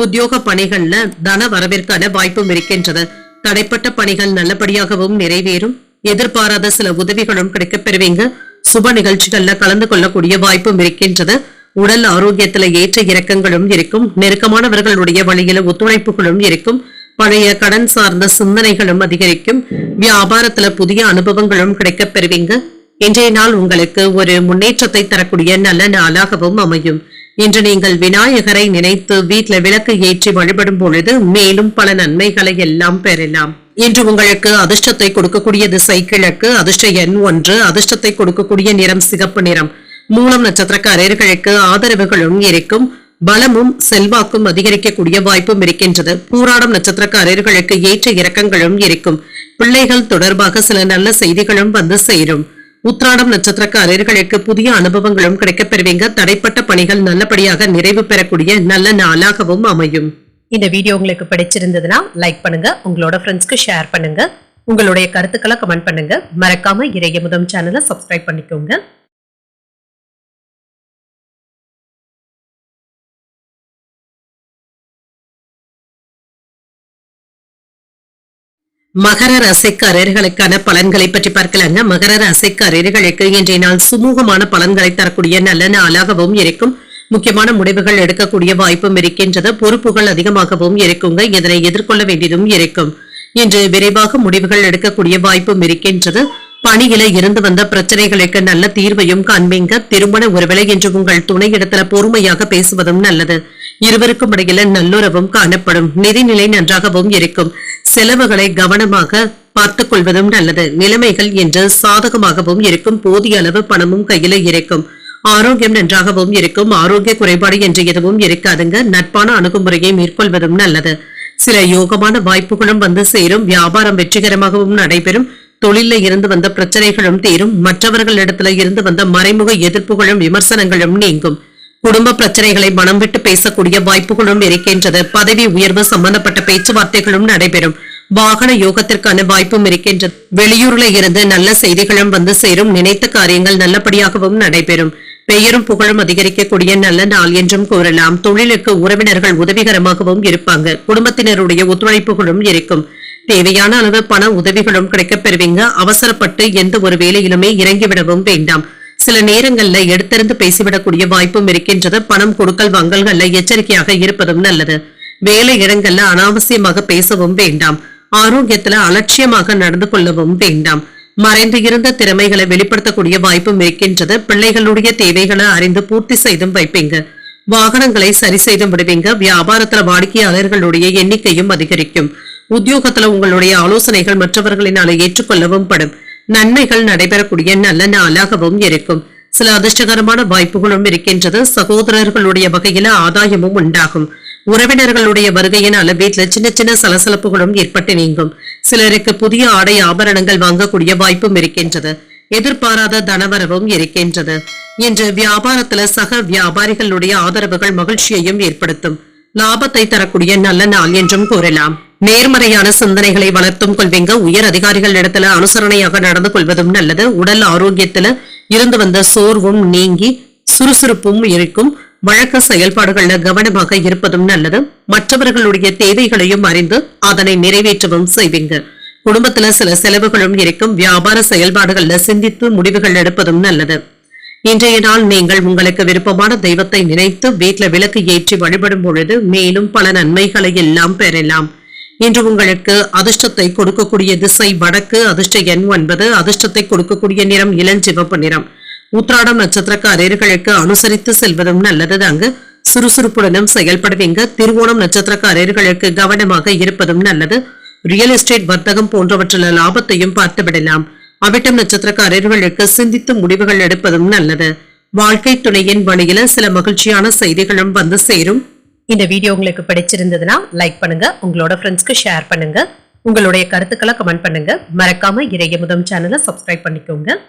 S1: உத்தியோக பணிகள்ல தன வரவிற்கான வாய்ப்பும் இருக்கின்றது. தடைப்பட்ட பணிகள் நல்லபடியாகவும் நிறைவேறும். எதிர்பாராத சில உதவிகளும் கிடைக்கப் பெறுவீங்க. சுப நிகழ்ச்சிகள்ல கலந்து கொள்ளக்கூடிய வாய்ப்பும் இருக்கின்றது. உடல் ஆரோக்கியத்துல ஏற்ற இறக்கங்களும் இருக்கும். நெருக்கமானவர்களுடைய வழியில ஒத்துழைப்புகளும் இருக்கும். பழைய கடன் சார்ந்த சிந்தனைகளும் அதிகரிக்கும். வியாபாரத்துல புதிய அனுபவங்களும் கிடைக்கப் பெறுவீங்க. இன்றைய நாள் உங்களுக்கு ஒரு முன்னேற்றத்தை தரக்கூடிய நல்ல நாளாகவும் அமையும். இன்று நீங்கள் விநாயகரை நினைத்து வீட்டுல விளக்கு ஏற்றி வழிபடும் பொழுது மேலும் பல நன்மைகளை எல்லாம் பெறலாம். இன்று உங்களுக்கு அதிர்ஷ்டத்தை கொடுக்கக்கூடிய திசை கிழக்கு. அதிர்ஷ்ட எண் 1. அதிர்ஷ்டத்தை கொடுக்கக்கூடிய நிறம் சிகப்பு நிறம். மூலம் நட்சத்திரக்காரர்களுக்கு ஆதரவுகளும் இருக்கும். பலமும் செல்வாக்கும் அதிகரிக்கக்கூடிய வாய்ப்பும் இருக்கின்றது. பூராடம் நட்சத்திரக்காரர்களுக்கு ஏற்ற இறக்கங்களும் இருக்கும். பிள்ளைகள் தொடர்பாக சில நல்ல செய்திகளும் வந்து சேரும். உத்திராடம் நட்சத்திரக்காரர்களுக்கு புதிய அனுபவங்களும் கிடைக்கப் பெறுவீங்க. தடைப்பட்ட பணிகள் நல்லபடியாக நிறைவு பெறக்கூடிய நல்ல நாளாகவும் அமையும்.
S2: இந்த வீடியோ உங்களுக்கு பிடிச்சிருந்ததுன்னா லைக் பண்ணுங்க. உங்களோட ஃப்ரெண்ட்ஸ்க்கு ஷேர் பண்ணுங்க. உங்களுடைய கருத்துக்களை கமெண்ட் பண்ணுங்க. மறக்காம இறையமுதம் சேனலை சப்ஸ்கிரைப் பண்ணிக்கோங்க.
S1: மகர ராசிக்காரர்களுக்கான பலன்களை பற்றி பார்க்கலாங்க. மகர ராசிக்காரர்களுக்கு இன்றைய நாள் சுமூகமான பலன்களை தரக்கூடிய நல்ல நாளாகவும் இருக்கும். முக்கியமான முடிவுகள் எடுக்கக்கூடிய வாய்ப்பும் இருக்கின்றது. பொறுப்புகள் அதிகமாகவும் இருக்குங்க. இதனை எதிர்கொள்ள வேண்டியதும் இருக்கும். இன்று விரைவாக முடிவுகள் எடுக்கக்கூடிய வாய்ப்பும் இருக்கின்றது. பணியில இருந்து வந்த பிரச்சனைகளுக்கு நல்ல தீர்வையும் காண்பீங்க. திருமண ஒருவேளை என்று உங்கள் துணையிடத்துல பொறுமையாக பேசுவதும் நல்லது. இருவருக்கும் இடையில நல்லுறவும் காணப்படும். நிதிநிலை நன்றாகவும் இருக்கும். செலவுகளை கவனமாக பார்த்துக் கொள்வதும் நல்லது. நிலைமைகள் என்று சாதகமாகவும் இருக்கும். போதிய அளவு பணமும் கையில இருக்கும். ஆரோக்கியம் நன்றாகவும் இருக்கும். ஆரோக்கிய குறைபாடு என்று எதுவும் இருக்காதுங்க. நட்பான அணுகுமுறையை மேற்கொள்வதும் நல்லது. சில யோகமான வாய்ப்புகளும் வந்து சேரும். வியாபாரம் வெற்றிகரமாகவும் நடைபெறும். தொழில இருந்து வந்த பிரச்சனைகளும் தீரும். மற்றவர்களிடத்துல இருந்து வந்த மறைமுக எதிர்ப்புகளும் விமர்சனங்களும் நீங்கும். குடும்ப பிரச்சனைகளை மனம் விட்டு பேசக்கூடிய வாய்ப்புகளும் இருக்கின்றது. பதவி உயர்வு சம்பந்தப்பட்ட பேச்சுவார்த்தைகளும் நடைபெறும். வாகன யோகத்திற்கான வாய்ப்பும் இருக்கின்றது. வெளியூர்ல இருந்து நல்ல செய்திகளும் வந்து சேரும். நினைத்த காரியங்கள் நல்லபடியாகவும் நடைபெறும். பெயரும் புகழும் அதிகரிக்கக்கூடிய நல்ல நாள் என்றும் கூறலாம். தொழிலுக்கு உறவினர்கள் உதவிகரமாகவும் இருப்பாங்க. குடும்பத்தினருடைய ஒத்துழைப்புகளும் இருக்கும். தேவையான அளவு பண உதவிகளும் கிடைக்கப் பெறுவீங்க. அவசரப்பட்டு எந்த ஒரு வேலையிலுமே இறங்கிவிடவும் வேண்டாம். சில நேரங்கள்ல எடுத்திருந்து பேசிவிடக்கூடிய வாய்ப்பும் இருக்கின்றது. பணம் கொடுக்கல் வாங்கல்கள்ல எச்சரிக்கையாக இருப்பதும் நல்லது. வேலை இடங்கள்ல அனாவசியமாக பேசவும் வேண்டாம். ஆரோக்கியத்துல அலட்சியமாக நடந்து கொள்ளவும் வேண்டாம். மறைந்து இருந்த திறமைகளை வெளிப்படுத்தக்கூடிய வாய்ப்பும் இருக்கின்றது. பிள்ளைகளுடைய தேவைகளை அறிந்து பூர்த்தி செய்தும் வைப்பீங்க. வாகனங்களை சரி செய்து விடுவீங்க. வியாபாரத்துல வாடிக்கையாளர்களுடைய எண்ணிக்கையும் அதிகரிக்கும். உத்தியோகத்துல உங்களுடைய ஆலோசனைகள் மற்றவர்களினால ஏற்றுக்கொள்ளவும் படும். நன்மைகள் நடைபெறக்கூடிய நல்ல நாளாகவும் இருக்கும். சில அதிர்ஷ்டகரமான வாய்ப்புகளும் இருக்கின்றது. சகோதரர்களுடைய வகையில ஆதாயமும் உண்டாகும். உறவினர்களுடைய வருகையினால வீட்டுல சின்ன சின்ன சலசலப்புகளும் ஏற்பட்டு நீங்கும். சிலருக்கு புதிய ஆடை ஆபரணங்கள் வாங்கக்கூடிய வாய்ப்பும் இருக்கின்றது. எதிர்பாராத தனவரவும் இருக்கின்றது. இன்று வியாபாரத்துல சக வியாபாரிகளுடைய ஆதரவுகள் மகிழ்ச்சியையும் ஏற்படுத்தும். லாபத்தை தரக்கூடிய நல்ல நாள் என்றும் கூறலாம். நேர்மறையான சிந்தனைகளை வளர்த்தும் கொள்வீங்க. உயர் அதிகாரிகள் இடத்துல அனுசரணையாக நடந்து கொள்வதும் நல்லது. உடல் ஆரோக்கியத்துல இருந்து வந்த சோர்வும் நீங்கி சுறுசுறுப்பும் இருக்கும். வழக்கு செயல்பாடுகள்ல கவனமாக இருப்பதும் நல்லது. மற்றவர்களுடைய தேவைகளையும் அறிந்து அதனை நிறைவேற்றவும் செய்வீங்க. குடும்பத்துல சில செலவுகளும் இருக்கும். வியாபார செயல்பாடுகள்ல சிந்தித்து முடிவுகள் எடுப்பதும் நல்லது. இன்றைய நாள் நீங்கள் உங்களுக்கு விருப்பமான தெய்வத்தை நினைத்து வீட்ல விளக்கு ஏற்றி வழிபடும் பொழுது மேலும் பல நன்மைகளை எல்லாம் பெறலாம். இன்று உங்களுக்கு அதிர்ஷ்டத்தை கொடுக்கக்கூடிய திசை வடக்கு, அதிர்ஷ்ட எண் 9, அதிர்ஷ்டத்தை கொடுக்கக்கூடிய நிறம் இளஞ்சிவப்பு நிறம். உத்திராடம் நட்சத்திரக்காரர்களுக்கு அனுசரித்து செல்வதும் நல்லது தாங்க. சுறுசுறுப்புடனும் செயல்படுவீங்க. திருவோணம் நட்சத்திரக்காரர்களுக்கு கவனமாக இருப்பதும் நல்லது. ரியல் எஸ்டேட், வர்த்தகம் போன்றவற்றில் லாபத்தையும் பார்த்து விடலாம். அவிட்டம் நட்சத்திரக்காரர்களுக்கு சிந்தித்து முடிவுகள் எடுப்பதும் நல்லது. வாழ்க்கை துணையின் வழியில சில மகிழ்ச்சியான செய்திகளும் வந்து சேரும்.
S2: இந்த வீடியோ உங்களுக்கு பிடிச்சிருந்ததுன்னா லைக் பண்ணுங்க, உங்களோட ஃப்ரெண்ட்ஸ்க்கு ஷேர் பண்ணுங்க, உங்களுடைய கருத்துக்களை கமெண்ட் பண்ணுங்க. மறக்காம இறையமுதம் சேனலை சப்ஸ்கிரைப் பண்ணிக்கோங்க.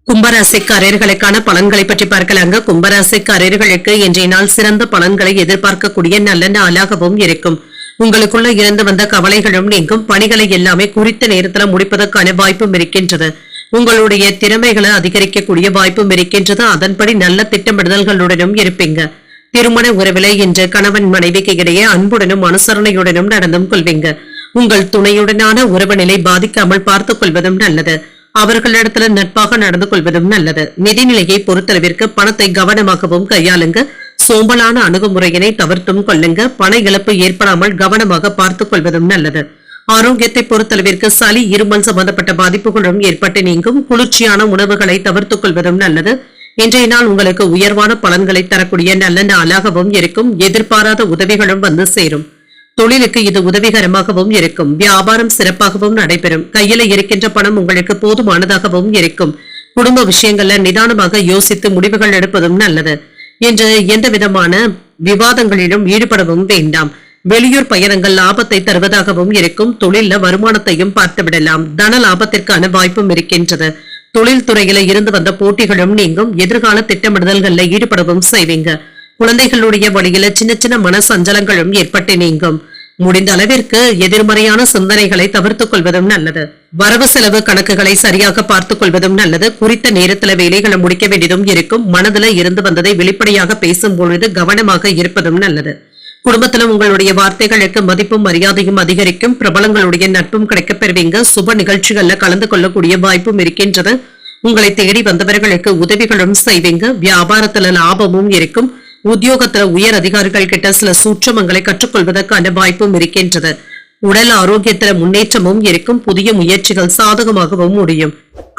S1: கும்பராசிக்காரர்களுக்கான பலன்களை பற்றி பார்க்கலாங்க. கும்பராசிக்காரர்களுக்கு இன்றைய நாள் சிறந்த பலன்களை எதிர்பார்க்கக்கூடிய நல்ல நாளாகவும் இருக்கும். உங்களுக்குள்ள இருந்து வந்த கவலைகளும் நீங்கும். பணிகளை எல்லாமே குறித்த நேரத்தில் முடிப்பதற்கான வாய்ப்பும் இருக்கின்றது. உங்களுடைய திறமைகளை அதிகரிக்கக்கூடிய வாய்ப்பும் இருக்கின்றது. அதன்படி நல்ல திட்டமிடுதல்களுடனும் இருப்பீங்க. திருமண உறவில இன்று கணவன் மனைவிக்கு இடையே அன்புடனும் அனுசரணையுடனும் நடந்தும் கொள்வீங்க. உங்கள் துணையுடனான உறவு நிலை பாதிக்காமல் பார்த்துக் கொள்வதும் நல்லது. அவர்களிடத்துல நட்பாக நடந்து கொள்வதும் நல்லது. நிதிநிலையை பொறுத்தளவிற்கு பணத்தை கவனமாகவும் கையாளுங்க. சோம்பலான அணுகுமுறையினை தவிர்த்தும் கொள்ளுங்க. பண இழப்பு ஏற்படாமல் கவனமாக பார்த்துக் கொள்வதும் நல்லது. ஆரோக்கியத்தை பொறுத்தளவிற்கு சளி, இருமல் சம்பந்தப்பட்ட பாதிப்புகளும் ஏற்பட்டு நீங்கும். குளிர்ச்சியான உணவுகளை தவிர்த்துக் கொள்வதும் நல்லது. இன்றைய நாள் உங்களுக்கு உயர்வான பலன்களை தரக்கூடிய நல்ல நாளாகவும் இருக்கும். எதிர்பாராத உதவிகளும் வந்து சேரும். தொழிலுக்கு இது உதவிகரமாகவும் இருக்கும். வியாபாரம் சிறப்பாகவும் நடைபெறும். கையில இருக்கின்ற பணம் உங்களுக்கு போதுமானதாகவும் இருக்கும். குடும்ப விஷயங்கள்ல நிதானமாக யோசித்து முடிவுகள் எடுப்பதும் நல்லது. இன்று எந்த விதமான விவாதங்களிலும் ஈடுபடவும் வேண்டாம். வெளியூர் பயணங்கள் லாபத்தை தருவதாகவும் இருக்கும். தொழில வருமானத்தையும் பார்த்துவிடலாம். தன லாபத்திற்கான வாய்ப்பும் இருக்கின்றது. தொழில் துறையில இருந்து வந்த போட்டிகளும் நீங்கும். எதிர்கால திட்டமிடுதல்கள்ல ஈடுபடவும் செய்வீங்க. குழந்தைகளுடைய வழியில சின்ன சின்ன மன சஞ்சலங்களும் ஏற்பட்டு நீங்கும். முடிந்த அளவிற்கு எதிர்மறையான சிந்தனைகளை தவிர்த்துக் கொள்வதும் நல்லது. வரவு செலவு கணக்குகளை சரியாக பார்த்துக் கொள்வதும் நல்லது. குறித்த நேரத்துல வேலைகளை முடிக்க வேண்டியதும் இருக்கும். மனதுல இருந்து வந்ததை வெளிப்படையாக பேசும் பொழுது கவனமாக இருப்பதும் நல்லது. குடும்பத்திலும் உங்களுடைய வார்த்தைகளுக்கு மதிப்பும் மரியாதையும் அதிகரிக்கும். பிரபலங்களுடைய நட்பும் கிடைக்கப் பெறுவீங்க. சுப நிகழ்ச்சிகள்ல கலந்து கொள்ளக்கூடிய வாய்ப்பும் இருக்கின்றது. உங்களை தேடி வந்தவர்களுக்கு உதவிகளும் செய்வீங்க. வியாபாரத்துல லாபமும் இருக்கும். உத்தியோகத்துல உயர் அதிகாரிகள் கிட்ட சில சூட்சமங்களை கற்றுக்கொள்வதற்கான வாய்ப்பும் இருக்கின்றது. உடல் ஆரோக்கியத்துல முன்னேற்றமும் இருக்கும். புதிய முயற்சிகள் சாதகமாகவும் முடியும்.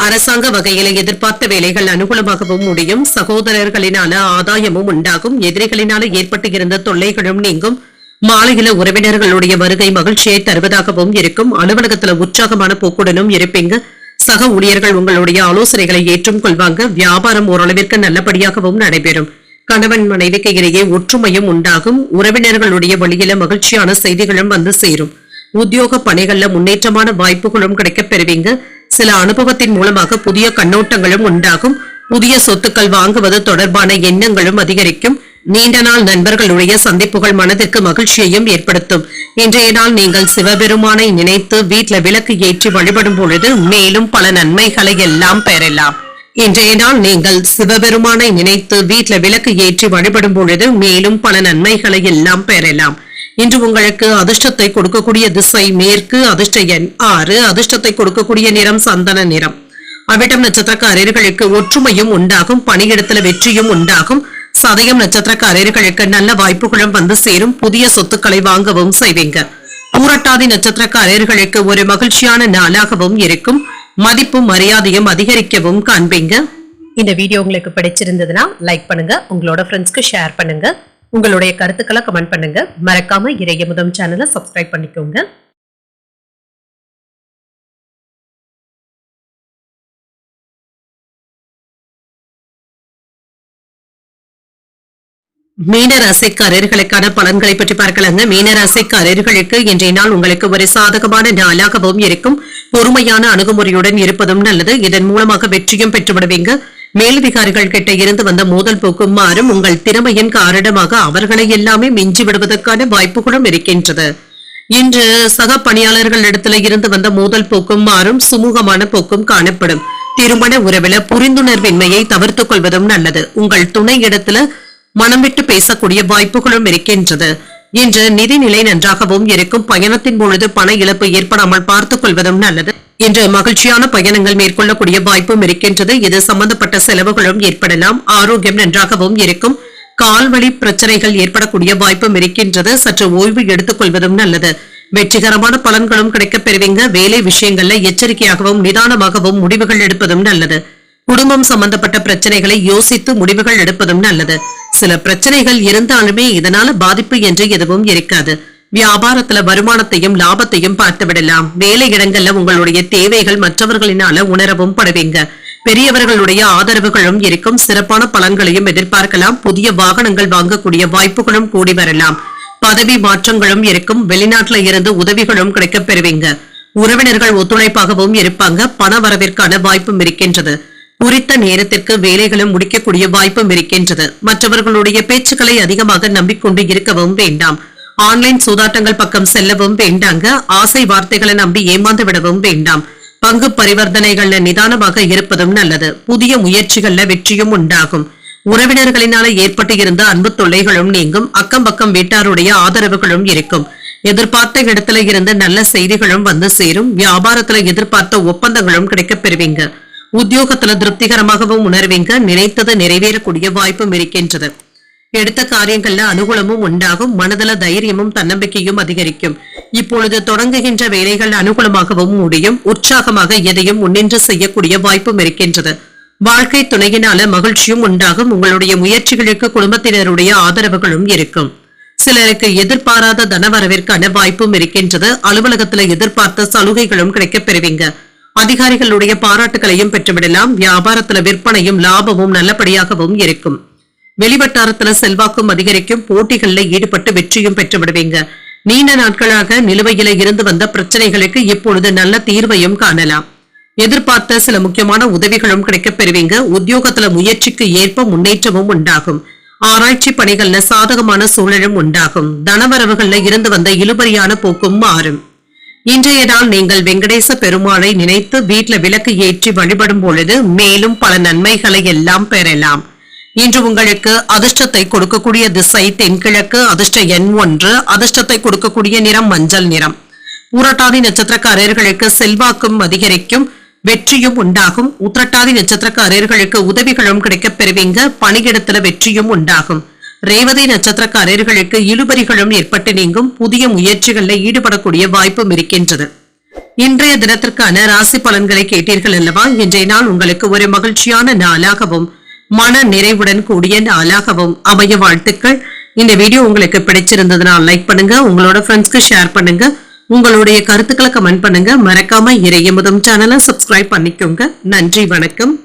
S1: அரசாங்க வகையில எதிர்பார்த்த வேலைகள் அனுகூலமாகவும் முடியும். சகோதரர்களினால ஆதாயமும் உண்டாகும். எதிரிகளினால ஏற்பட்டு இருந்த தொல்லைகளும் நீங்கும். மாலையில உறவினர்களுடைய வருகை மகிழ்ச்சியை தருவதாகவும் இருக்கும். அலுவலகத்துல உற்சாகமான போக்குடனும் இருப்பீங்க. சக ஊழியர்கள் உங்களுடைய ஆலோசனைகளை ஏற்றும் கொள்வாங்க. வியாபாரம் ஓரளவிற்கு நல்லபடியாகவும் நடைபெறும். கணவன் மனைவிக்கு இடையே ஒற்றுமையும் உண்டாகும். உறவினர்களுடைய வழியில மகிழ்ச்சியான செய்திகளும் வந்து சேரும். உத்தியோக பணிகள்ல முன்னேற்றமான வாய்ப்புகளும் கிடைக்கப் பெறுவீங்க. சில அனுபவத்தின் மூலமாக புதிய கண்ணோட்டங்களும் உண்டாகும். புதிய சொத்துக்கள் வாங்குவது தொடர்பான எண்ணங்களும் அதிகரிக்கும். நீண்ட நாள் நண்பர்களுடைய சந்திப்புகள் மனதிற்கு மகிழ்ச்சியையும் ஏற்படுத்தும். இன்றைய நாள் நீங்கள் சிவபெருமானை நினைத்து வீட்ல விளக்கு ஏற்றி வழிபடும் பொழுது மேலும் பல நன்மைகளை எல்லாம் பெறலாம். இன்றைய நாள் நீங்கள் சிவபெருமானை நினைத்து வீட்ல விளக்கு ஏற்றி வழிபடும் பொழுது மேலும் பல நன்மைகளை எல்லாம் பெறலாம். இன்று உங்களுக்கு அதிர்ஷ்டத்தை கொடுக்கக்கூடிய திசை மேற்கு, அதிர்ஷ்ட எண் 6, அதிர்ஷ்டத்தை கொடுக்கக்கூடிய நிறம் சந்தன நிறம். அவிட்டம் நட்சத்திரக்காரர்களுக்கு ஒற்றுமையும் உண்டாகும். பணியிடத்துல வெற்றியும் உண்டாகும். சதயம் நட்சத்திரக்காரர்களுக்கு நல்ல வாய்ப்புகளும் வந்து சேரும். புதிய சொத்துக்களை வாங்கவும் செய்வீங்க. பூரட்டாதி நட்சத்திரக்காரர்களுக்கு ஒரு மகிழ்ச்சியான நாளாகவும் இருக்கும். மதிப்பும் மரியாதையும் அதிகரிக்கவும் காண்பீங்க.
S2: இந்த வீடியோ உங்களுக்கு பிடிச்சிருந்ததுன்னா லைக் பண்ணுங்க, உங்களோட ஃப்ரெண்ட்ஸ்க்கு ஷேர் பண்ணுங்க, உங்களுடைய கருத்துக்களை கமெண்ட் பண்ணுங்க. மறக்காம இறையமுதம் சேனலை சப்ஸ்கிரைப் பண்ணிக்கோங்க.
S1: மீனராசிக்காரர்களுக்கான பலன்களை பற்றி பார்க்கலாங்க. மீனராசிக்காரர்களுக்கு இன்றைய நாள் உங்களுக்கு ஒரு சாதகமான நாளாகவும் இருக்கும். பொறுமையான அணுகுமுறையுடன் இருப்பதும் நல்லது. இதன் மூலமாக வெற்றியும் பெற்றுவிடுவீங்க. மேலதிகாரிகள் கிட்ட இருந்து வந்த மோதல் போக்கும் மாறும். உங்கள் திறமையின் காரணமாக அவர்களை எல்லாமே மிஞ்சி விடுவதற்கான வாய்ப்புகளும் இருக்கின்றது. இன்று சக பணியாளர்கள் இடத்துல இருந்து வந்த மோதல் போக்கும் மாறும். சுமூகமான போக்கும் காணப்படும். திருமண உறவில புரிந்துணர்வின்மையை தவிர்த்துக் கொள்வதும் நல்லது. உங்கள் துணை இடத்துல மனம் விட்டு பேசக்கூடிய வாய்ப்புகளும் இருக்கின்றது. இன்று நிதிநிலை நன்றாகவும் இருக்கும். பயணத்தின் பொழுது பண இழப்பு ஏற்படாமல் பார்த்துக் கொள்வதும் நல்லது. இன்று மகிழ்ச்சியான பயணங்கள் மேற்கொள்ளக்கூடிய வாய்ப்பும் இருக்கின்றது. இது சம்பந்தப்பட்ட செலவுகளும் ஏற்படலாம். ஆரோக்கியம் நன்றாகவும் இருக்கும். கால்வழி பிரச்சனைகள் ஏற்படக்கூடிய வாய்ப்பும் இருக்கின்றது. சற்று ஓய்வு எடுத்துக் கொள்வதும் நல்லது. வெற்றிகரமான பலன்களும் கிடைக்கப் பெறுவீங்க. வேலை விஷயங்கள்ல எச்சரிக்கையாகவும் நிதானமாகவும் முடிவுகள் எடுப்பதும் நல்லது. குடும்பம் சம்பந்தப்பட்ட பிரச்சனைகளை யோசித்து முடிவுகள் எடுப்பதும் நல்லது. சில பிரச்சனைகள் இருந்தாலுமே இதனால பாதிப்பு என்று எதுவும் இருக்காது. வியாபாரத்துல வருமானத்தையும் லாபத்தையும் பார்த்து விடலாம். வேலை இடங்கள்ல உங்களுடைய தேவைகள் மற்றவர்களினால உணரவும் படுவீங்க. பெரியவர்களுடைய ஆதரவுகளும் இருக்கும். சிறப்பான பலன்களையும் எதிர்பார்க்கலாம். புதிய வாகனங்கள் வாங்கக்கூடிய வாய்ப்புகளும் கூடி வரலாம். பதவி மாற்றங்களும் இருக்கும். வெளிநாட்டுல இருந்து உதவிகளும் கிடைக்கப் பெறுவீங்க. உறவினர்கள் ஒத்துழைப்பாகவும் இருப்பாங்க. பண வரவிற்கான வாய்ப்பும் இருக்கின்றது. குறித்த நேரத்திற்கு வேலைகளும் முடிக்கக்கூடிய வாய்ப்பும் இருக்கின்றது. மற்றவர்களுடைய பேச்சுக்களை அதிகமாக நம்பிக்கொண்டு இருக்கவும் வேண்டாம். ஆன்லைன் சூதாட்டங்கள் பக்கம் செல்லவும் வேண்டாங்க. ஆசை வார்த்தைகளை நம்பி ஏமாந்து விடவும் வேண்டாம். பங்கு பரிவர்த்தனைகள்ல நிதானமாக இருப்பதும் நல்லது. புதிய முயற்சிகள்ல வெற்றியும் உண்டாகும். உறவினர்களினால ஏற்பட்டு இருந்த அன்பு தொல்லைகளும் நீங்கும். அக்கம் பக்கம் வீட்டாருடைய ஆதரவுகளும் இருக்கும். எதிர்பார்த்த இடத்துல இருந்து நல்ல செய்திகளும் வந்து சேரும். வியாபாரத்துல எதிர்பார்த்த ஒப்பந்தங்களும் கிடைக்கப் பெறுவீங்க. உத்தியோகத்துல திருப்திகரமாகவும் உணர்வீங்க. நினைத்தது நிறைவேறக்கூடிய வாய்ப்பும் இருக்கின்றது. எடுத்த காரியங்கள்ல அனுகூலமும் உண்டாகும். மனதுல தைரியமும் தன்னம்பிக்கையும் அதிகரிக்கும். இப்பொழுது தொடங்குகின்ற வேலைகள் அனுகூலமாகவும் முடியும். உற்சாகமாக எதையும் முன்னின்று செய்யக்கூடிய வாய்ப்பும் இருக்கின்றது. வாழ்க்கை துணையினால மகிழ்ச்சியும் உண்டாகும். உங்களுடைய முயற்சிகளுக்கு குடும்பத்தினருடைய ஆதரவுகளும் இருக்கும். சிலருக்கு எதிர்பாராத தனவரவிற்கான வாய்ப்பும் இருக்கின்றது. அலுவலகத்துல எதிர்பார்த்த சலுகைகளும் கிடைக்கப் பெறுவீங்க. அதிகாரிகளுடைய பாராட்டுகளையும் பெற்றுவிடலாம். வியாபாரத்துல விற்பனையும் லாபமும் நல்லபடியாகவும் இருக்கும். வெளிவட்டாரத்துல செல்வாக்கும் அதிகரிக்கும். போட்டிகள்ல ஈடுபட்டு வெற்றியும் பெற்று விடுவீங்க. நீண்ட நாட்களாக நிலுவையில இருந்து வந்த பிரச்சனைகளுக்கு இப்பொழுது நல்ல தீர்வையும் காணலாம். எதிர்பார்த்த சில முக்கியமான உதவிகளும் கிடைக்கப் பெறுவீங்க. உத்தியோகத்துல முயற்சிக்கு ஏற்ப முன்னேற்றமும் உண்டாகும். ஆராய்ச்சி பணிகள்ல சாதகமான சூழலும் உண்டாகும். தனவரவுகள்ல இருந்து வந்த இழுபறியான போக்கும் மாறும். இன்றைய நாள் நீங்கள் வெங்கடேச பெருமாளை நினைத்து வீட்டுல விளக்கு ஏற்றி வழிபடும் பொழுது மேலும் பல நன்மைகளை எல்லாம் பெறலாம். இன்று உங்களுக்கு அதிர்ஷ்டத்தை கொடுக்கக்கூடிய திசை தென்கிழக்கு. அதிர்ஷ்ட எண் 1. அதிர்ஷ்டத்தை கொடுக்கக்கூடிய நிறம் மஞ்சள் நிறம். பூரட்டாதி நட்சத்திரக்காரர்களுக்கு செல்வாக்கும் அதிகரிக்கும். வெற்றியும் உண்டாகும். உத்திரட்டாதி நட்சத்திரக்காரர்களுக்கு உதவிகளும் கிடைக்கப் பெறுவீங்க. பணியிடத்துல வெற்றியும் உண்டாகும். ரேவதி நட்சத்திரக்காரர்களுக்கு இழுபறிகளும் ஏற்பட்டு நீங்கும். புதிய முயற்சிகளில் ஈடுபடக்கூடிய வாய்ப்பும் இருக்கின்றது. இன்றைய தினத்திற்கான ராசி பலன்களை கேட்டீர்கள் அல்லவா? இன்றைய நாள் உங்களுக்கு ஒரு மகிழ்ச்சியான நாளாகவும் மன நிறைவுடன் கூடிய நாளாகவும் அமைய வாழ்த்துக்கள். இந்த வீடியோ உங்களுக்கு பிடிச்சிருந்ததுனால் லைக் பண்ணுங்க. உங்களோட ஃப்ரெண்ட்ஸ்க்கு ஷேர் பண்ணுங்க. உங்களுடைய கருத்துக்களை கமெண்ட் பண்ணுங்க. மறக்காம இறையமுதம் சேனலை சப்ஸ்கிரைப் பண்ணிக்கோங்க. நன்றி, வணக்கம்.